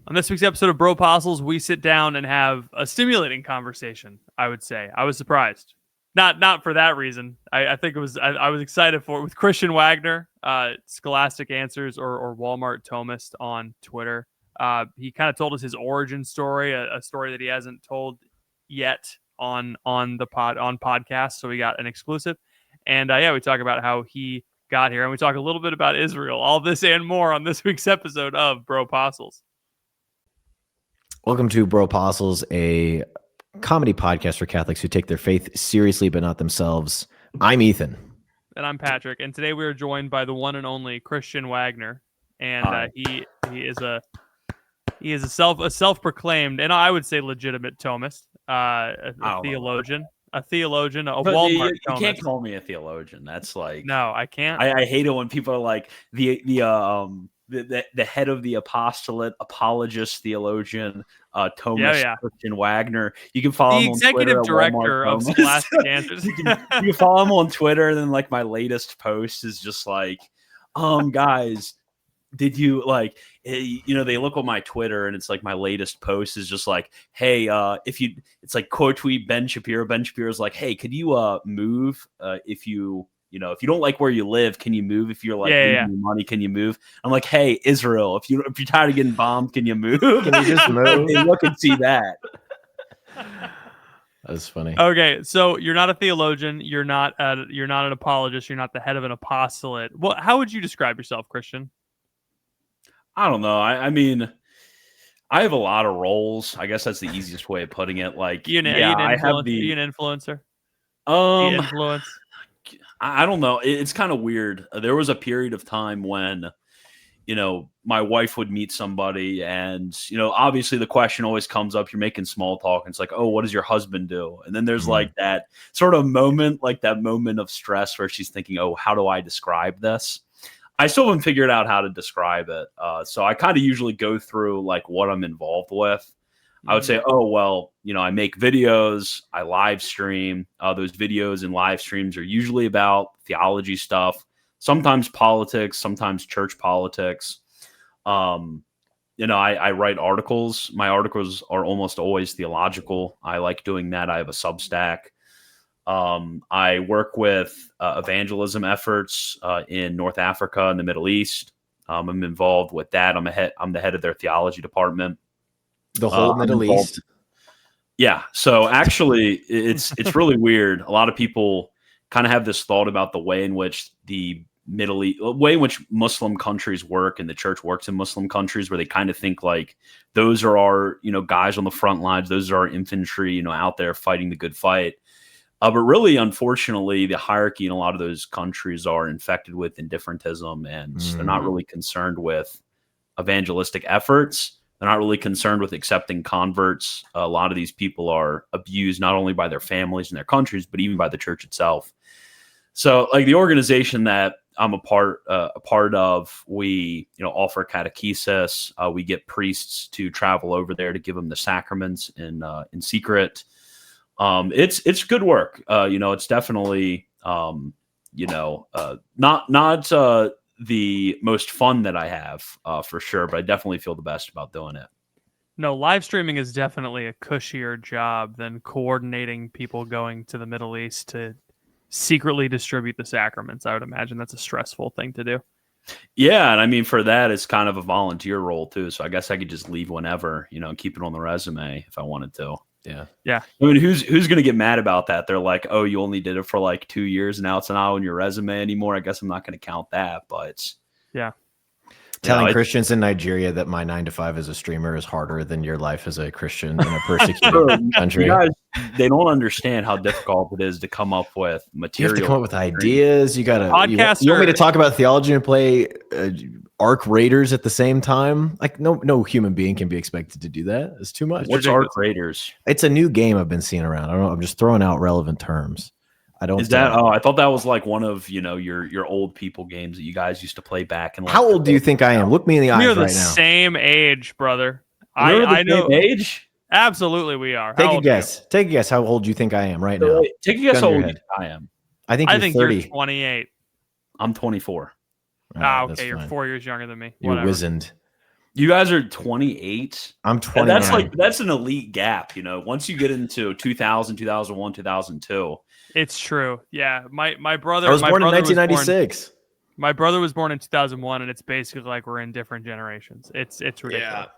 On this week's episode of Bro Apostles, we sit down and have a stimulating conversation, I would say. I was surprised. Not for that reason. I think it was I was excited for it with Christian Wagner, Scholastic Answers or Walmart Thomist on Twitter. He kind of told us his origin story, a story that he hasn't told yet on podcast. So we got an exclusive. And we talk about how he got here, and we talk a little bit about Israel. All this and more on this week's episode of Bro Apostles. Welcome to Bro Apostles, a comedy podcast for Catholics who take their faith seriously but not themselves. I'm Ethan. And I'm Patrick. And today we are joined by the one and only Christian Wagner. And he is a self-proclaimed, and I would say legitimate Thomist, a theologian, a Walmart You can't call me a theologian. That's like, no, I can't. I hate it when people are like the head of the apostolate, apologist, theologian, Thomist, Christian Wagner. You can follow him on Twitter. The executive director of Scholastic Answers. you can follow him on Twitter, and then like my latest post is just like, guys, did you like, they look on my Twitter and it's like my latest post is just like, hey, it's like quote tweet Ben Shapiro. Ben Shapiro's like, hey, could you move if you don't like where you live, can you move? If you're like losing money, can you move? I'm like, hey, Israel, if you're tired of getting bombed, can you move? Can you just move? Hey, look and see that. That's funny. Okay, so you're not a theologian, you're not an apologist, you're not the head of an apostolate. Well, how would you describe yourself, Christian? I don't know. I mean, I have a lot of roles. I guess that's the easiest way of putting it. Like, I have Are you an influencer? Influence. I don't know. It's kind of weird. There was a period of time when, my wife would meet somebody and, obviously the question always comes up. You're making small talk. And it's like, oh, what does your husband do? And then there's like that sort of moment, like that moment of stress where she's thinking, oh, how do I describe this? I still haven't figured out how to describe it. So I kind of usually go through like what I'm involved with. I would say, oh, well, I make videos, I live stream. Those videos and live streams are usually about theology stuff, sometimes politics, sometimes church politics. I write articles. My articles are almost always theological. I like doing that. I have a Substack. I work with evangelism efforts in North Africa and the Middle East. I'm involved with that. I'm the head of their theology department. The whole Middle East. Yeah. So actually, it's really weird. A lot of people kind of have this thought about the way in which the Middle East, way in which Muslim countries work and the church works in Muslim countries, where they kind of think like those are our, guys on the front lines. Those are our infantry, out there fighting the good fight. But really, unfortunately, the hierarchy in a lot of those countries are infected with indifferentism, and they're not really concerned with evangelistic efforts. They're not really concerned with accepting converts. A lot of these people are abused not only by their families and their countries, but even by the church itself. So, like the organization that I'm a part of, we offer catechesis. We get priests to travel over there to give them the sacraments in secret. It's good work. It's definitely not the most fun that I have for sure, but I definitely feel the best about doing it. No, live streaming is definitely a cushier job than coordinating people going to the Middle East to secretly distribute the sacraments. I would imagine that's a stressful thing to do. Yeah, and I mean, for that, it's kind of a volunteer role too. So I guess I could just leave whenever, and keep it on the resume if I wanted to. Yeah. I mean, who's going to get mad about that? They're like, oh, you only did it for like 2 years, and now it's not on your resume anymore. I guess I'm not going to count that, but telling Christians in Nigeria that my 9 to 5 as a streamer is harder than your life as a Christian in a persecuted country. You guys, they don't understand how difficult it is to come up with material. You have to come up with ideas. You got to. Podcaster. You want me to talk about theology and play Arc Raiders at the same time? Like no human being can be expected to do that. It's too much. What's Arc Raiders? It's a new game I've been seeing around. I don't know. I'm just throwing out relevant terms. I don't. Is that? Oh, I thought that was like one of your old people games that you guys used to play back in. Like, how old do you think I am? Look me in the eyes right now. We're the same age, brother. I know. Same age? Absolutely, we are. Take a guess. Take a guess. How old do you think I am right now? Take a guess how old you think I am. I think you're 30. You're 28. I'm 24. Okay, you're 4 years younger than me. You're wizened. You guys are 28. I'm 29. That's an elite gap. Once you get into 2000, 2001, 2002. It's true. Yeah, my brother. I was born in brother 1996. My brother was born in 2001, and it's basically like we're in different generations. It's ridiculous.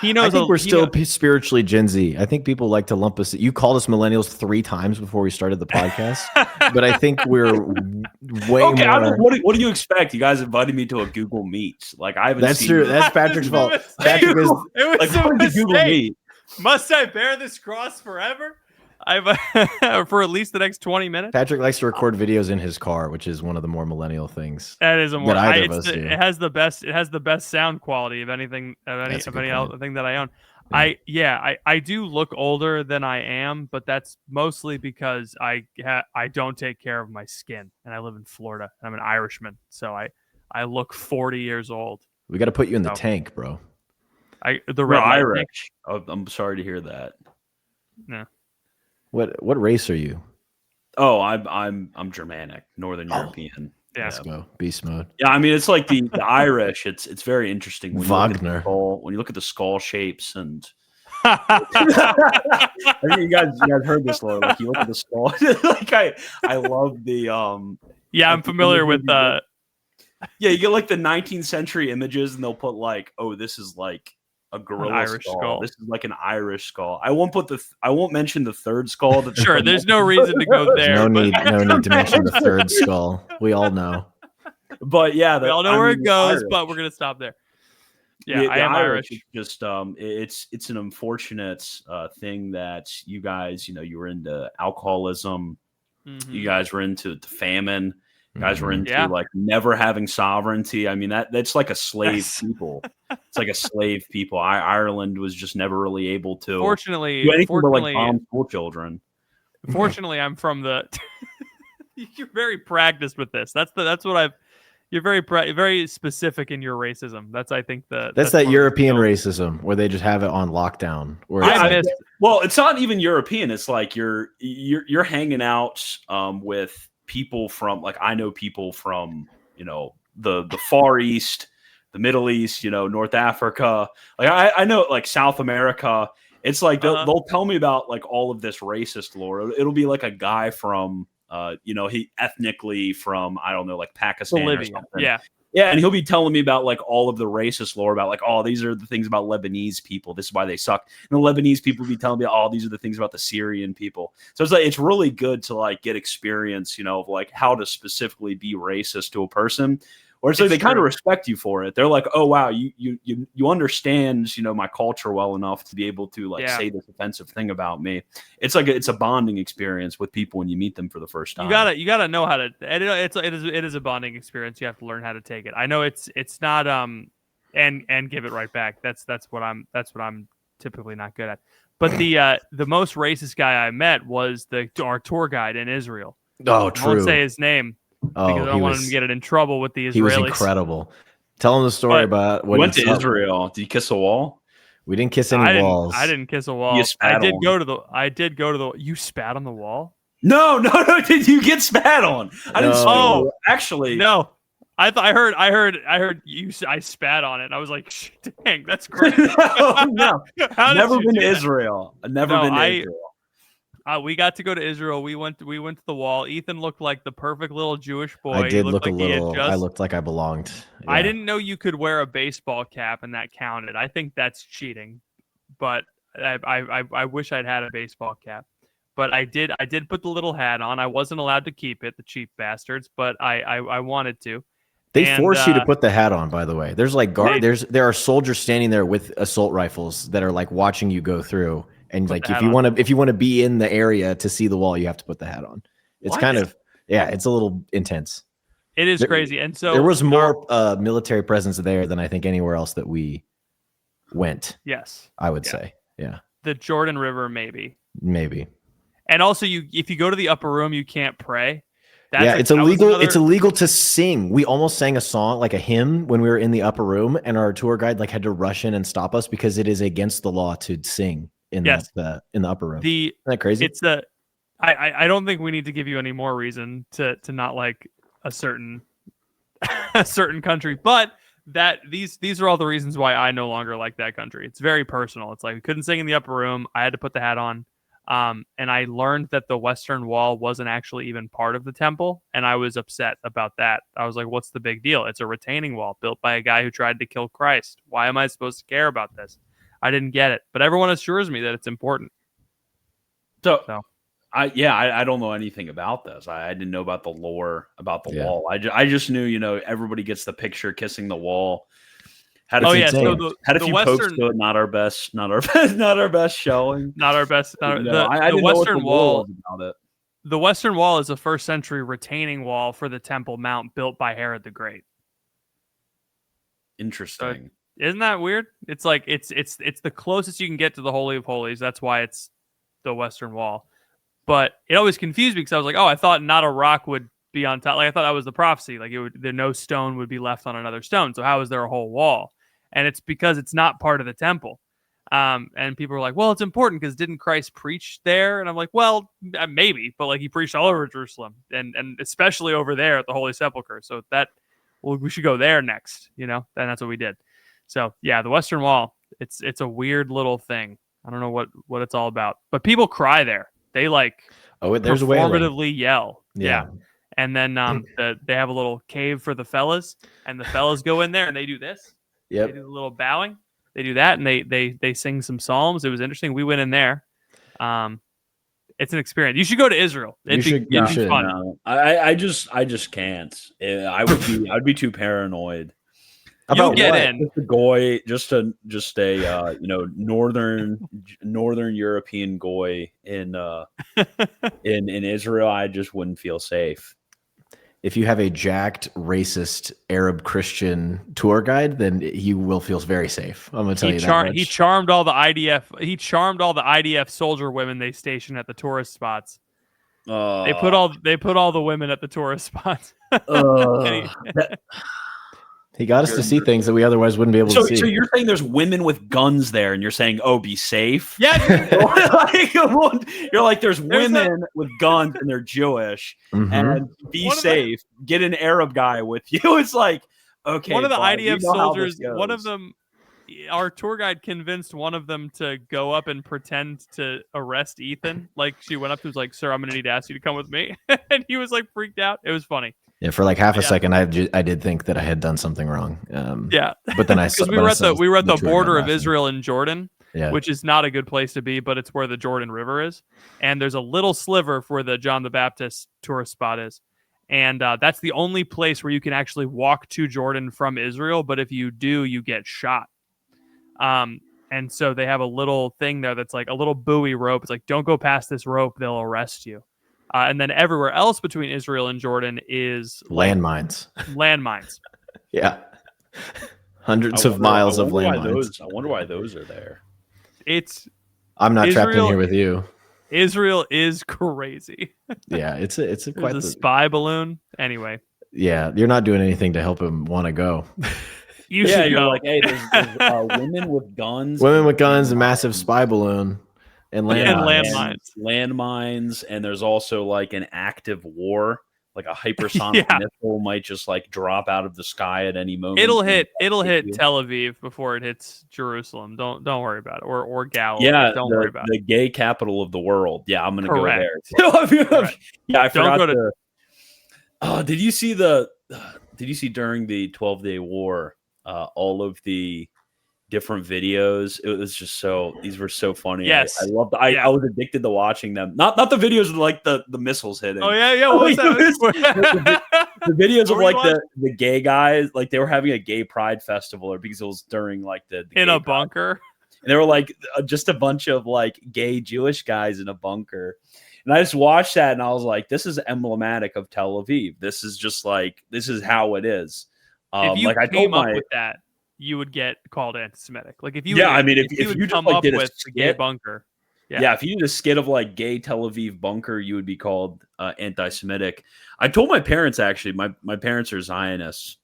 He knows. I think we're still spiritually Gen Z. I think people like to lump us. You called us millennials 3 times before we started the podcast, but I think we're way okay, more. What do you expect? You guys invited me to a Google Meet. Like I haven't. That's true. That's Patrick's fault. Patrick is it was like a mistake. Google Meet. Must I bear this cross forever? For at least the next 20 minutes. Patrick likes to record videos in his car, which is one of the more millennial things. That is a more. It has the best. It has the best sound quality of anything of any other thing that I own. Yeah. I do look older than I am, but that's mostly because I don't take care of my skin, and I live in Florida. I'm an Irishman, so I look 40 years old. We got to put you in the tank, bro. We're Irish. Oh, I'm sorry to hear that. No. What race are you? Oh, I'm Germanic, Northern European. Yeah. Let's go. Beast mode. Yeah, I mean it's like the Irish. It's very interesting when Wagner. When you look at the skull shapes and I think you guys heard this, Laura. Like you look at the skull. Like I love the Yeah, I'm familiar with Yeah, you get like the 19th century images, and they'll put like, oh, this is like a gorilla Irish skull. This is like an Irish skull. I won't mention the third skull. Sure, there's no reason to go there. No need to mention the third skull. We all know. But yeah, we all know where it goes, but we're gonna stop there. Yeah, I am Irish. Just it's an unfortunate thing that you guys, you were into alcoholism. Mm-hmm. You guys were into the famine. You guys were into like never having sovereignty. I mean that's like a slave people. It's like a slave people. Ireland was just never really able to. Fortunately, do anything but like bomb school children. Fortunately, I'm from the. You're very practiced with this. That's what I've. You're very specific in your racism. That's I think that's that European racism where they just have it on lockdown. Well, it's not even European. It's like you're hanging out with people from like I know people from the Far East, the Middle East, North Africa. Like I know like South America. It's like they'll tell me about like all of this racist lore. It'll be like a guy from he ethnically from I don't know like Pakistan or something. Yeah, and he'll be telling me about like all of the racist lore about like, oh, these are the things about Lebanese people. This is why they suck. And the Lebanese people will be telling me, oh, these are the things about the Syrian people. So it's like it's really good to like get experience, of like how to specifically be racist to a person. Or it's like they kind of respect you for it. They're like, oh wow, you understand, my culture well enough to be able to like say this offensive thing about me. It's like it's a bonding experience with people when you meet them for the first time. You gotta know how to. It is a bonding experience. You have to learn how to take it. I know it's not and give it right back. That's what I'm typically not good at. But the most racist guy I met was our tour guide in Israel. Oh, true. I won't say his name. Because I don't want him to get it in trouble with the Israelis. He was incredible. Tell him the story about when he went to Israel. Did you kiss a wall? We didn't kiss any walls. I didn't kiss a wall. I did go to the. You spat on the wall? No. Did you get spat on? I didn't. Oh, actually, no. I heard you. I spat on it. And I was like, dang, that's great. No. Never been to Israel. I've never been to Israel. We got to go to Israel. We went to the wall. Ethan looked like the perfect little Jewish boy. I did look a little. I looked like I belonged. Yeah. I didn't know you could wear a baseball cap and that counted. I think that's cheating, but I wish I'd had a baseball cap. But I did put the little hat on. I wasn't allowed to keep it, the cheap bastards, but I wanted to. They force you to put the hat on, by the way. There's like there are soldiers standing there with assault rifles that are like watching you go through. And like if you want to be in the area to see the wall, you have to put the hat on. It's kind of it's a little intense. It is crazy. And so there was more military presence there than I think anywhere else that we went. Yes. I would say. Yeah. The Jordan River, maybe. And also if you go to the upper room, you can't pray. It's illegal. It's illegal to sing. We almost sang a song, like a hymn, when we were in the upper room, and our tour guide like had to rush in and stop us because it is against the law to sing in the upper room. Isn't that crazy? It's I don't think we need to give you any more reason to not like a certain country, but these are all the reasons why I no longer like that country. It's very personal. It's like we couldn't sing in the upper room. I had to put the hat on. And I learned that the Western Wall wasn't actually even part of the temple, and I was upset about that. I was like, what's the big deal? It's a retaining wall built by a guy who tried to kill Christ. Why am I supposed to care about this? I didn't get it. But everyone assures me that it's important. So. I don't know anything about this. I didn't know about the lore about the wall. I just knew, everybody gets the picture kissing the wall. Had a few pokes to it. Not our best showing. Not our best. I didn't know what the wall was about it. The Western Wall is a 1st century retaining wall for the Temple Mount built by Herod the Great. Interesting. So, isn't that weird? It's like it's the closest you can get to the Holy of Holies. That's why it's the Western Wall. But it always confused me because I was like, I thought not a rock would be on top. Like I thought that was the prophecy. Like no stone would be left on another stone. So how is there a whole wall? And it's because it's not part of the temple. And people are like, well, it's important because didn't Christ preach there? And I'm like, well, maybe, but like he preached all over Jerusalem and especially over there at the Holy Sepulchre. So we should go there next, and that's what we did. So yeah, the Western Wall, it's a weird little thing. I don't know what it's all about, but people cry there. They there's performatively yell. Yeah. And then they have a little cave for the fellas, and the fellas go in there and they do this. Yep. They do a little bowing. They do that, and they sing some psalms. It was interesting. We went in there. It's an experience. You should go to Israel. It'd be fun. No. I just can't. I'd be too paranoid. You'll get in. Just a northern European goy in Israel. I just wouldn't feel safe. If you have a jacked, racist Arab Christian tour guide, then you will feel very safe. I'm gonna tell you that much. He charmed all the IDF. He charmed all the IDF soldier women they stationed at the tourist spots. They put all the women at the tourist spots. He got us to see things that we otherwise wouldn't be able to see. So you're saying there's women with guns there, and you're saying, be safe? Yeah. You're like, there's women with guns, and they're Jewish, and be safe. Get an Arab guy with you. It's like, okay. One of the IDF soldiers, one of them, our tour guide convinced one of them to go up and pretend to arrest Ethan. Like she went up to him, was like, "Sir, I'm going to need to ask you to come with me," and he was like freaked out. It was funny. Yeah, for like half a second, I did think that I had done something wrong. But then I saw we were at the border of Israel and Jordan, which is not a good place to be, but it's where the Jordan River is, and there's a little sliver where the John the Baptist tourist spot is, and that's the only place where you can actually walk to Jordan from Israel. But if you do, you get shot. And so they have a little thing there that's like a little buoy rope. It's like, don't go past this rope; they'll arrest you. And then everywhere else between Israel and Jordan is landmines. Landmines. Yeah. Hundreds of miles of landmines. I wonder why those are there. I'm not trapped in here with you. Israel is crazy. Yeah, it's quite a spy balloon. Anyway. Yeah, you're not doing anything to help him want to go. You should go. You're like, hey, there's women with guns. Women with guns, a massive spy balloon. And landmines, and there's also like an active war, like a hypersonic missile might just like drop out of the sky at any moment. It'll hit Tel Aviv before it hits Jerusalem. Don't worry about it. Or Galilee. Yeah, don't worry about the it. gay capital of the world. Yeah, I'm gonna go there. Yeah, I forgot to. Oh, did you see during the 12-day war all of the different videos? It was just these were so funny. Yes, I loved. I was addicted to watching them. Not the videos with like the missiles hitting. Oh yeah. What was that? the videos of like the gay guys, like they were having a gay pride festival, or because it was during like the in a bunker, and they were like just a bunch of like gay Jewish guys in a bunker. And I just watched that, and I was like, "This is emblematic of Tel Aviv. This is just like this is how it is." If you came up with that, you would get called anti-Semitic. Like if you, if you come up with a gay bunker, if you did a skit of like gay Tel Aviv bunker, you would be called anti-Semitic. I told my parents actually. My parents are Zionists.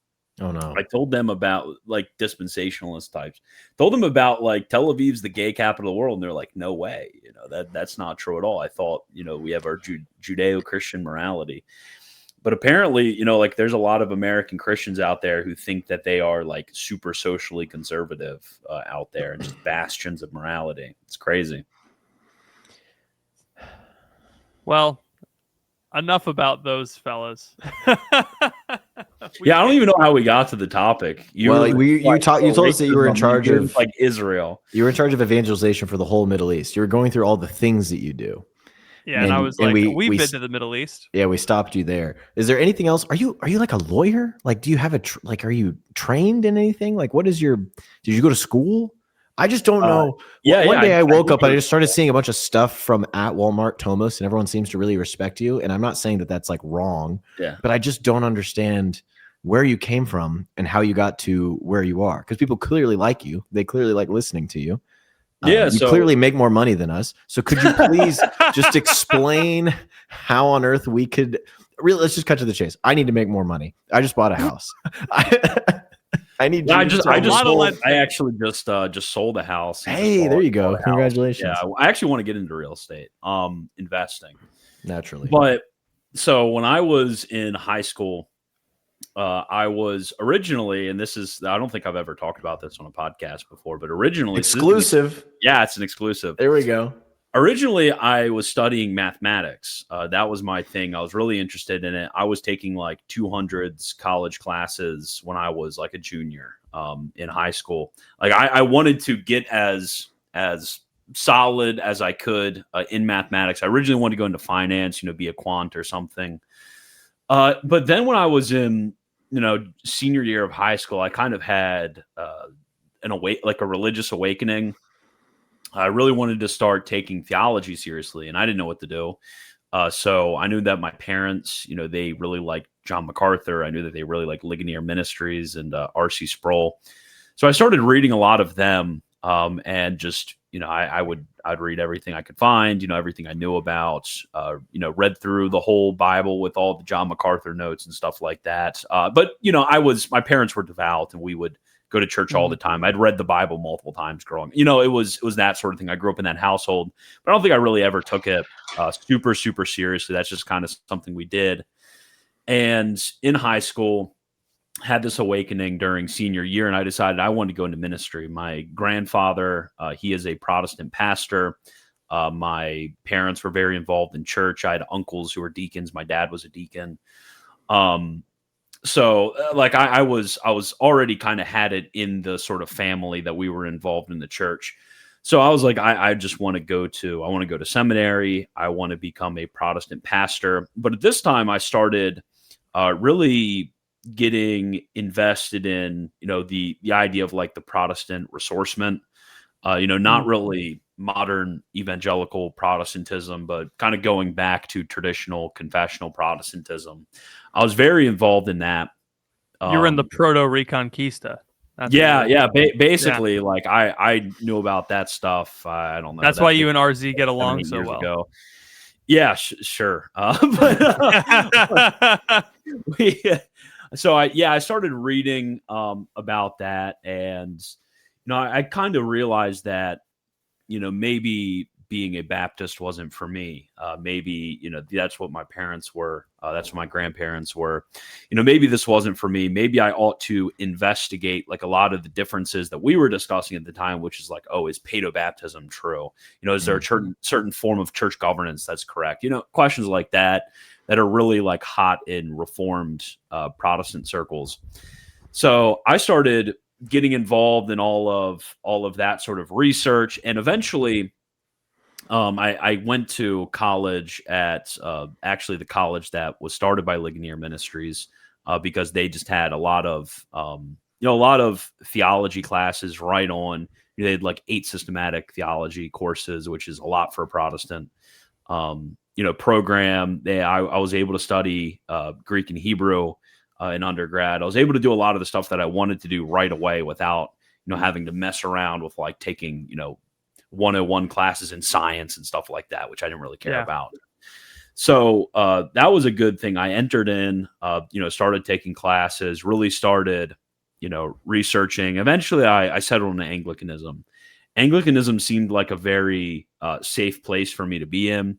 Oh no! I told them about like dispensationalist types. Told them about like Tel Aviv's the gay capital of the world, and they're like, "No way! That's not true at all." I thought we have our Judeo-Christian morality. But apparently, like there's a lot of American Christians out there who think that they are like super socially conservative out there and just bastions of morality. It's crazy. Well, enough about those fellas. Yeah, I don't even know how we got to the topic. You told us that you were in charge of like Israel. You were in charge of evangelization for the whole Middle East. You were going through all the things that you do. Yeah, and I was like, we've been to the Middle East. Yeah, we stopped you there. Is there anything else? Are you like a lawyer? Like, do you have are you trained in anything? Like, did you go to school? I just don't know. One day I woke up and I just started seeing a bunch of stuff from at Walmart Thomist, and everyone seems to really respect you. And I'm not saying that that's like wrong, but I just don't understand where you came from and how you got to where you are. Because people clearly like you. They clearly like listening to you. You clearly make more money than us. So could you please just explain how on earth we could really, let's just cut to the chase. I need to make more money. I just bought a house. I need. I actually just sold a house. Hey, there you go. Congratulations. Yeah, I actually want to get into real estate, investing naturally. But so when I was in high school, I was originally, and I don't think I've ever talked about this on a podcast before, but originally exclusive. It's an exclusive. There we go. Originally, I was studying mathematics. That was my thing. I was really interested in it. I was taking like 200s college classes when I was like a junior in high school. Like I wanted to get as solid as I could in mathematics. I originally wanted to go into finance, be a quant or something. But then when I was in, senior year of high school, I kind of had a religious awakening. I really wanted to start taking theology seriously, and I didn't know what to do. So I knew that my parents, they really liked John MacArthur. I knew that they really liked Ligonier Ministries and R.C. Sproul. So I started reading a lot of them, and just, I'd read everything I could find, everything I knew about, read through the whole Bible with all the John MacArthur notes and stuff like that. But my parents were devout, and we would go to church all the time. I'd read the Bible multiple times growing. It was that sort of thing. I grew up in that household, but I don't think I really ever took it super, super seriously. That's just kind of something we did. And in high school, had this awakening during senior year, and I decided I wanted to go into ministry. My grandfather, he is a Protestant pastor. My parents were very involved in church. I had uncles who were deacons. My dad was a deacon. So I was already kind of had it in the sort of family that we were involved in the church. So I was like, I just want to go to seminary. I want to become a Protestant pastor. But at this time I started really getting invested in, the idea of like the Protestant ressourcement, not really modern evangelical Protestantism, but kind of going back to traditional confessional Protestantism. I was very involved in that. You were in the proto-Reconquista. Basically, like I knew about that stuff. I don't know. That's why you and RZ get along so well. Ago. Yeah, sure. But I started reading about that, and I kind of realized that maybe being a Baptist wasn't for me. Maybe that's what my parents were. That's what my grandparents were. Maybe this wasn't for me. Maybe I ought to investigate like a lot of the differences that we were discussing at the time, which is like, is paedobaptism true? Is there a certain form of church governance that's correct? Questions like that are really like hot in Reformed Protestant circles. So I started getting involved in all of that sort of research, and eventually I went to college at actually the college that was started by Ligonier Ministries because they just had a lot of theology classes right on. They had like 8 systematic theology courses, which is a lot for a Protestant program. I was able to study Greek and Hebrew in undergrad. I was able to do a lot of the stuff that I wanted to do right away without having to mess around with like taking 101 classes in science and stuff like that, which I didn't really care about. So that was a good thing. I entered in, started taking classes, really started, researching. Eventually I settled into Anglicanism. Anglicanism seemed like a very safe place for me to be in.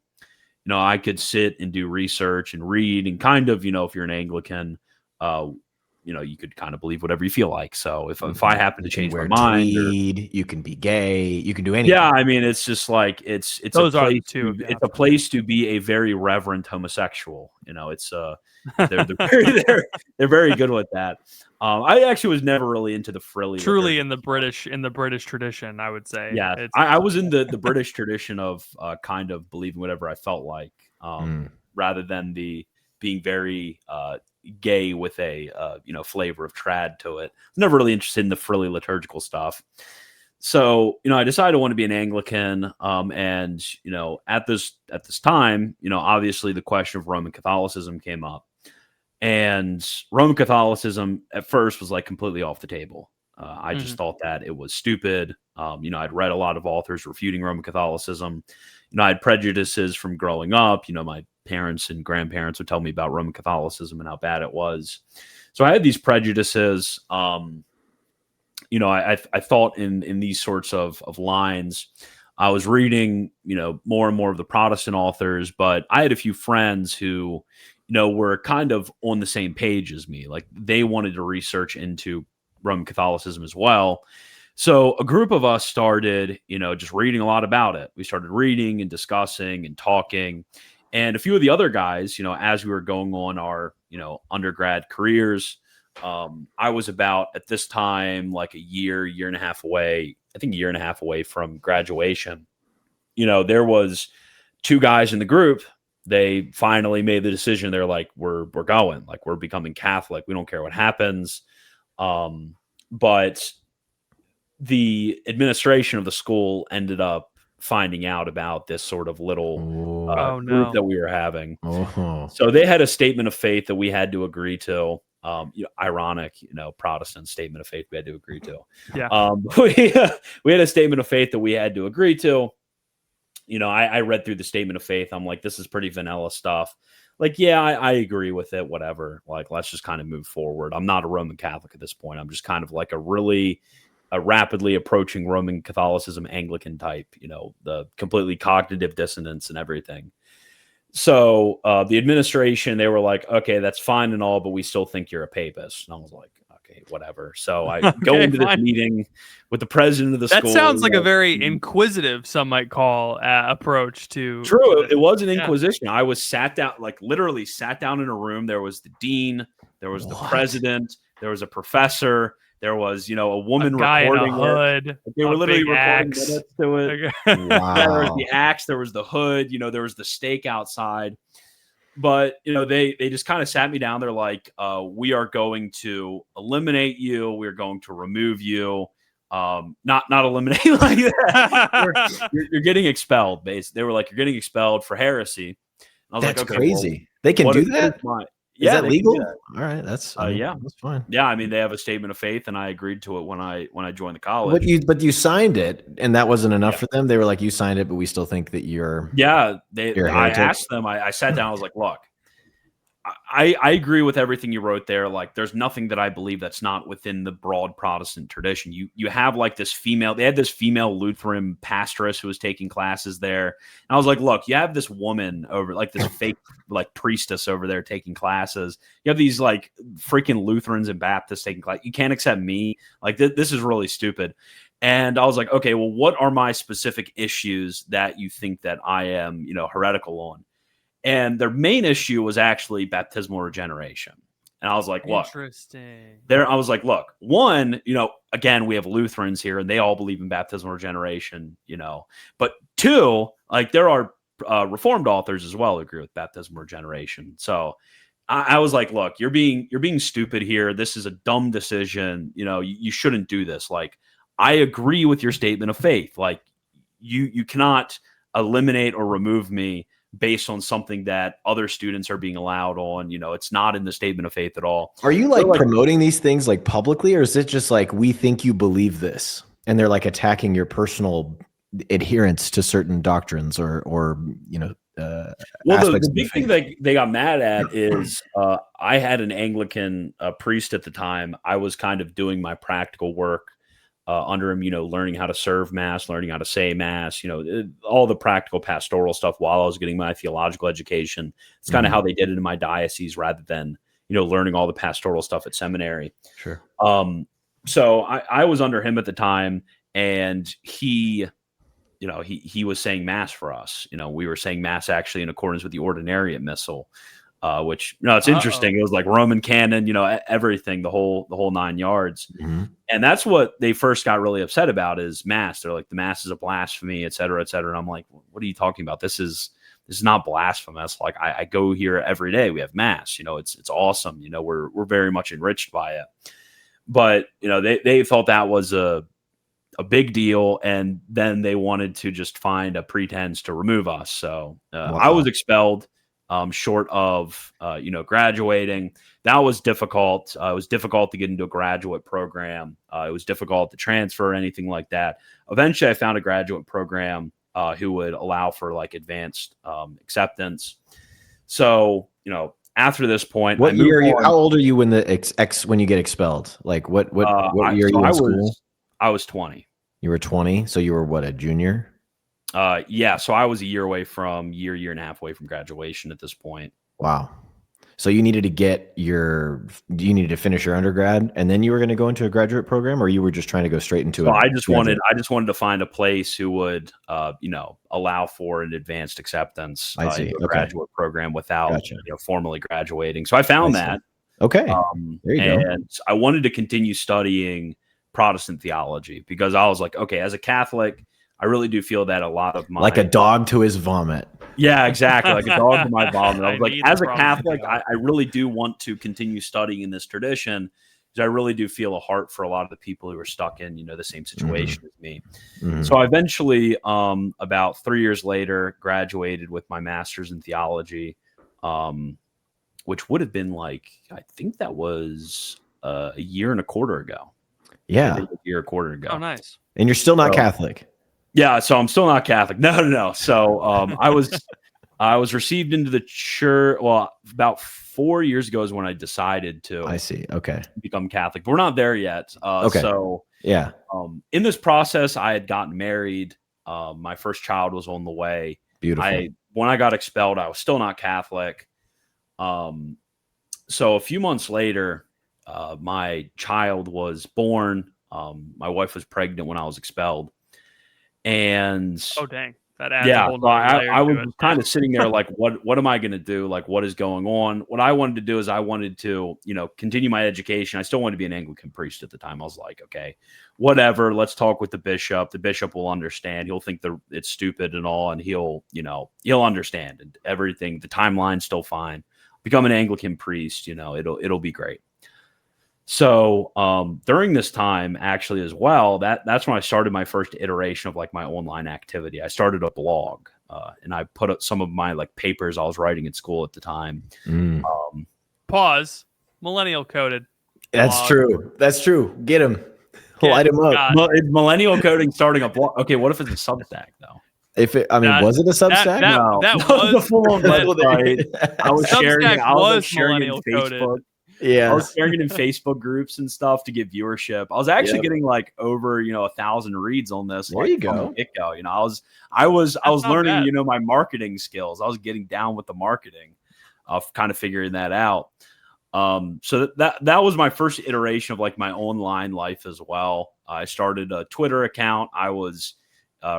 I could sit and do research and read and kind of, if you're an Anglican, you could kind of believe whatever you feel like. So if I happen to change my mind, you can be gay, you can do anything. Yeah, I mean, it's just like it's Those a are place. the two. It's a place to be a very reverent homosexual. It's they're very good with that. I actually was never really into the frilly. Truly in the British tradition, I would say. Yeah, I was in the British tradition of kind of believing whatever I felt like, rather than the being very gay with a flavor of trad to it. I was never really interested in the frilly liturgical stuff. So, I decided I want to be an Anglican. And, at this time, obviously the question of Roman Catholicism came up, and Roman Catholicism at first was like completely off the table. I just thought that it was stupid. I'd read a lot of authors refuting Roman Catholicism. I had prejudices from growing up. My parents and grandparents would tell me about Roman Catholicism and how bad it was. So I had these prejudices. I thought in these sorts of lines. I was reading, more and more of the Protestant authors, but I had a few friends who, were kind of on the same page as me. Like they wanted to research into Roman Catholicism as well. So a group of us started, just reading a lot about it. We started reading and discussing and talking. And a few of the other guys, as we were going on our, undergrad careers, I was about at this time, like a year and a half away, I think a year and a half away from graduation. There was two guys in the group. They finally made the decision. They're like, we're going, like, we're becoming Catholic. We don't care what happens. But the administration of the school ended up finding out about this sort of little group that we were having. So they had a statement of faith that we had to agree to. Ironic, Protestant statement of faith we had to agree to. Yeah. We had a statement of faith that we had to agree to. I read through the statement of faith. I'm like, this is pretty vanilla stuff. Like, yeah, I agree with it. Whatever. Like, let's just kind of move forward. I'm not a Roman Catholic at this point. I'm just kind of like a rapidly approaching Roman Catholicism Anglican type, the completely cognitive dissonance and everything. So the administration, they were like, okay, that's fine and all, but we still think you're a papist. And I was like, okay, whatever. So I go into this meeting with the president of the school. That sounds like a very inquisitive, some might call, approach to. True. It was an inquisition. I was sat down, like literally sat down in a room. There was the dean, there was the president, there was a professor. There was, a woman recording in a hood. They were literally recording minutes to it. Wow. There was the axe, there was the hood, there was the stake outside. But, they just kind of sat me down. They're like, we are going to eliminate you. We're going to remove you. Not eliminate like that. You're getting expelled, basically. They were like, you're getting expelled for heresy. And I was That's like, okay, crazy. Well, they can do that? Is that legal? All right, that's that's fine. Yeah, I mean, they have a statement of faith, and I agreed to it when I joined the college. But you signed it, and that wasn't enough for them. They were like, you signed it, but we still think that you're I asked them. I sat down. I was like, look, I agree with everything you wrote there. Like, there's nothing that I believe that's not within the broad Protestant tradition. You have like this female. They had this female Lutheran pastoress who was taking classes there, and I was like, look, you have this woman over, like this fake like priestess over there taking classes. You have these like freaking Lutherans and Baptists taking class. You can't accept me. Like this is really stupid. And I was like, okay, well, what are my specific issues that you think that I am, heretical on? And their main issue was actually baptismal regeneration. And I was like, look, interesting. I was like, look, one, again, we have Lutherans here and they all believe in baptismal regeneration, but two, like there are Reformed authors as well who agree with baptismal regeneration. So I was like, look, you're being stupid here. This is a dumb decision. You shouldn't do this. Like, I agree with your statement of faith. Like you cannot eliminate or remove me based on something that other students are being allowed on. It's not in the statement of faith at all. Are you like promoting these things like publicly, or is it just like, we think you believe this, and they're like attacking your personal adherence to certain doctrines or well, the big thing that they got mad at is I had an Anglican priest at the time. I was kind of doing my practical work under him, learning how to serve mass, learning how to say mass, all the practical pastoral stuff while I was getting my theological education. It's kind of how they did it in my diocese rather than, learning all the pastoral stuff at seminary. Sure. So I was under him at the time, and he was saying mass for us. We were saying mass actually in accordance with the Ordinariate Missal, which it's interesting. It was like Roman canon, everything, the whole 9 yards. Mm-hmm. And that's what they first got really upset about is mass. They're like, the mass is a blasphemy, et cetera, et cetera. And I'm like, what are you talking about? This is not blasphemous. Like I go here every day. We have mass. It's awesome. We're very much enriched by it. But they thought that was a big deal, and then they wanted to just find a pretense to remove us. So I was expelled. Short of graduating. That was difficult. It was difficult to get into a graduate program. It was difficult to transfer or anything like that. Eventually, I found a graduate program who would allow for like advanced acceptance. So after this point, what year are you? How old are you when when you get expelled? Like what year are you in school? I was 20. You were 20, so you were what, a junior? Yeah, so I was a year away from year and a half away from graduation at this point. Wow. So you needed to finish your undergrad, and then you were going to go into a graduate program, or you were just trying to go straight into it? I just wanted to find a place who would, allow for an advanced acceptance into a graduate program without formally graduating. So I found that. Okay. There you go. And I wanted to continue studying Protestant theology because I was like, okay, as a Catholic, I really do feel that a lot of my... Like a dog to his vomit. Yeah, exactly. Like a dog to my vomit. I was like, as a Catholic, I really do want to continue studying in this tradition because I really do feel a heart for a lot of the people who are stuck in, the same situation as me. Mm-hmm. So I eventually, about 3 years later, graduated with my master's in theology, which would have been like, I think that was a year and a quarter ago. Yeah. A year and a quarter ago. Oh, nice. And you're still not Catholic. Yeah, so I'm still not Catholic. No. So I was received into the church. Well, about 4 years ago is when I decided to. I see. Okay. Become Catholic. But we're not there yet. Okay. So yeah. In this process, I had gotten married. My first child was on the way. Beautiful. When I got expelled, I was still not Catholic. So a few months later, my child was born. My wife was pregnant when I was expelled. And oh dang, that adds a whole I was kind of sitting there like, what am I going to do? Like, what is going on? What I wanted to do is I wanted to, continue my education. I still wanted to be an Anglican priest at the time. I was like, okay, whatever. Let's talk with the bishop. The bishop will understand. He'll think that it's stupid and all, and he'll understand and everything. The timeline's still fine. Become an Anglican priest. It'll be great. So during this time, actually, as well, that's when I started my first iteration of like my online activity. I started a blog, and I put up some of my like papers I was writing at school at the time. Pause. Millennial coded. That's true. That's true. Get him. Light him up. It's millennial coding starting a blog. Okay, what if it's a Substack though? Was it a Substack? That was the full website. I was sharing it. I was sharing it on Facebook. Yeah, I was sharing it in Facebook groups and stuff to get viewership. I was actually getting like over 1,000 reads on this. There you go. From the get-go. I was learning my marketing skills. I was getting down with the marketing, kind of figuring that out. So that was my first iteration of like my online life as well. I started a Twitter account. I was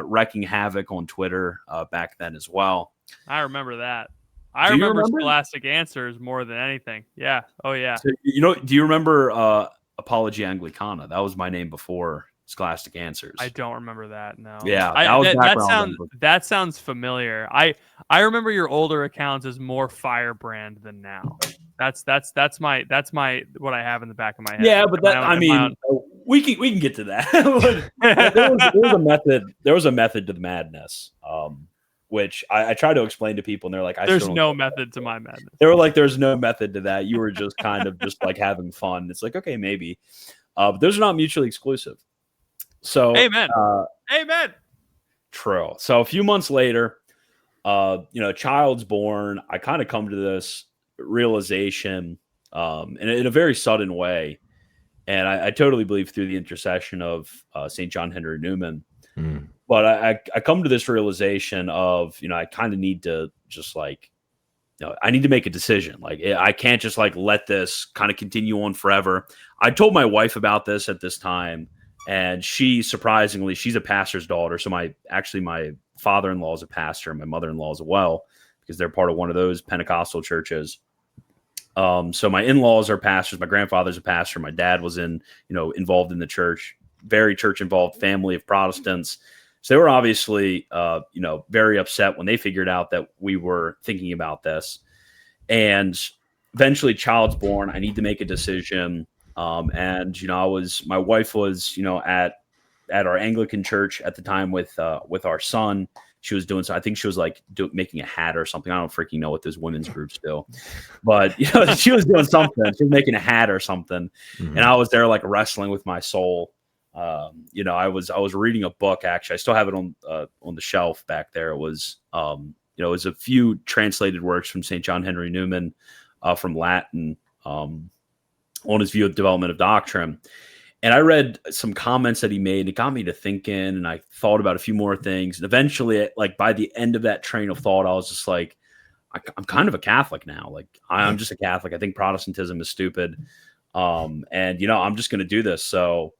wrecking havoc on Twitter back then as well. I remember that. I remember Scholastic Answers more than anything. Yeah. Oh, yeah. So, do you remember Apology Anglicana? That was my name before Scholastic Answers. I don't remember that. No. Yeah. That sounds familiar. I remember your older accounts as more Firebrand than now. That's my what I have in the back of my head. Yeah, but we can get to that. there was a method. There was a method to the madness. Which I try to explain to people, and they're like, "There's no method to my madness." They were like, "There's no method to that. You were just kind of just like having fun." It's like, okay, maybe, but those are not mutually exclusive. So, amen. Amen. True. So a few months later, child's born. I kind of come to this realization, in a very sudden way, And I totally believe through the intercession of St. John Henry Newman. Mm. But I come to this realization of, I kind of need to just like, I need to make a decision. Like, I can't just like let this kind of continue on forever. I told my wife about this at this time, and she surprisingly, she's a pastor's daughter. So my father-in-law is a pastor, and my mother-in-law as well, because they're part of one of those Pentecostal churches. So my in-laws are pastors. My grandfather's a pastor. My dad was involved in the church, very church involved family of Protestants. So they were obviously, very upset when they figured out that we were thinking about this. And eventually, child's born. I need to make a decision. And my wife was, at our Anglican church at the time with our son. She was doing so. I think she was like making a hat or something. I don't freaking know what those women's groups do, but she was doing something. She was making a hat or something, and I was there like wrestling with my soul. I was reading a book. Actually, I still have it on the shelf back there. It was it was a few translated works from St. John Henry Newman from Latin on his view of development of doctrine. And I read some comments that he made, and it got me to thinking, and I thought about a few more things. And eventually, like by the end of that train of thought, I was just like, I'm kind of a Catholic now. Like I'm just a Catholic. I think Protestantism is stupid. And I'm just going to do this. So,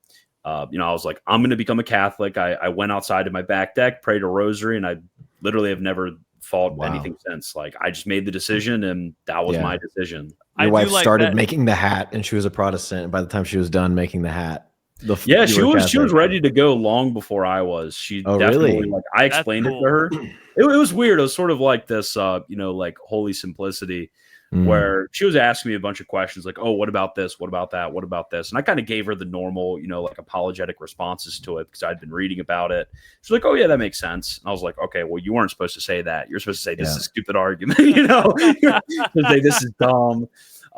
I was like, I'm going to become a Catholic. I went outside to my back deck, prayed a rosary, and I literally have never thought anything since. Like I just made the decision, and that was my decision. Your wife started making the hat, and she was a Protestant. And by the time she was done making the hat, she was ready to go long before I was. She definitely really? Like I explained it to her. It was weird. It was sort of like this, like holy simplicity, where she was asking me a bunch of questions like, oh, what about this? What about that? What about this? And I kind of gave her the normal, like apologetic responses to it because I'd been reading about it. She's like, oh yeah, that makes sense. And I was like, okay, well, you weren't supposed to say that. You're supposed to say this is a stupid argument, to say this is dumb.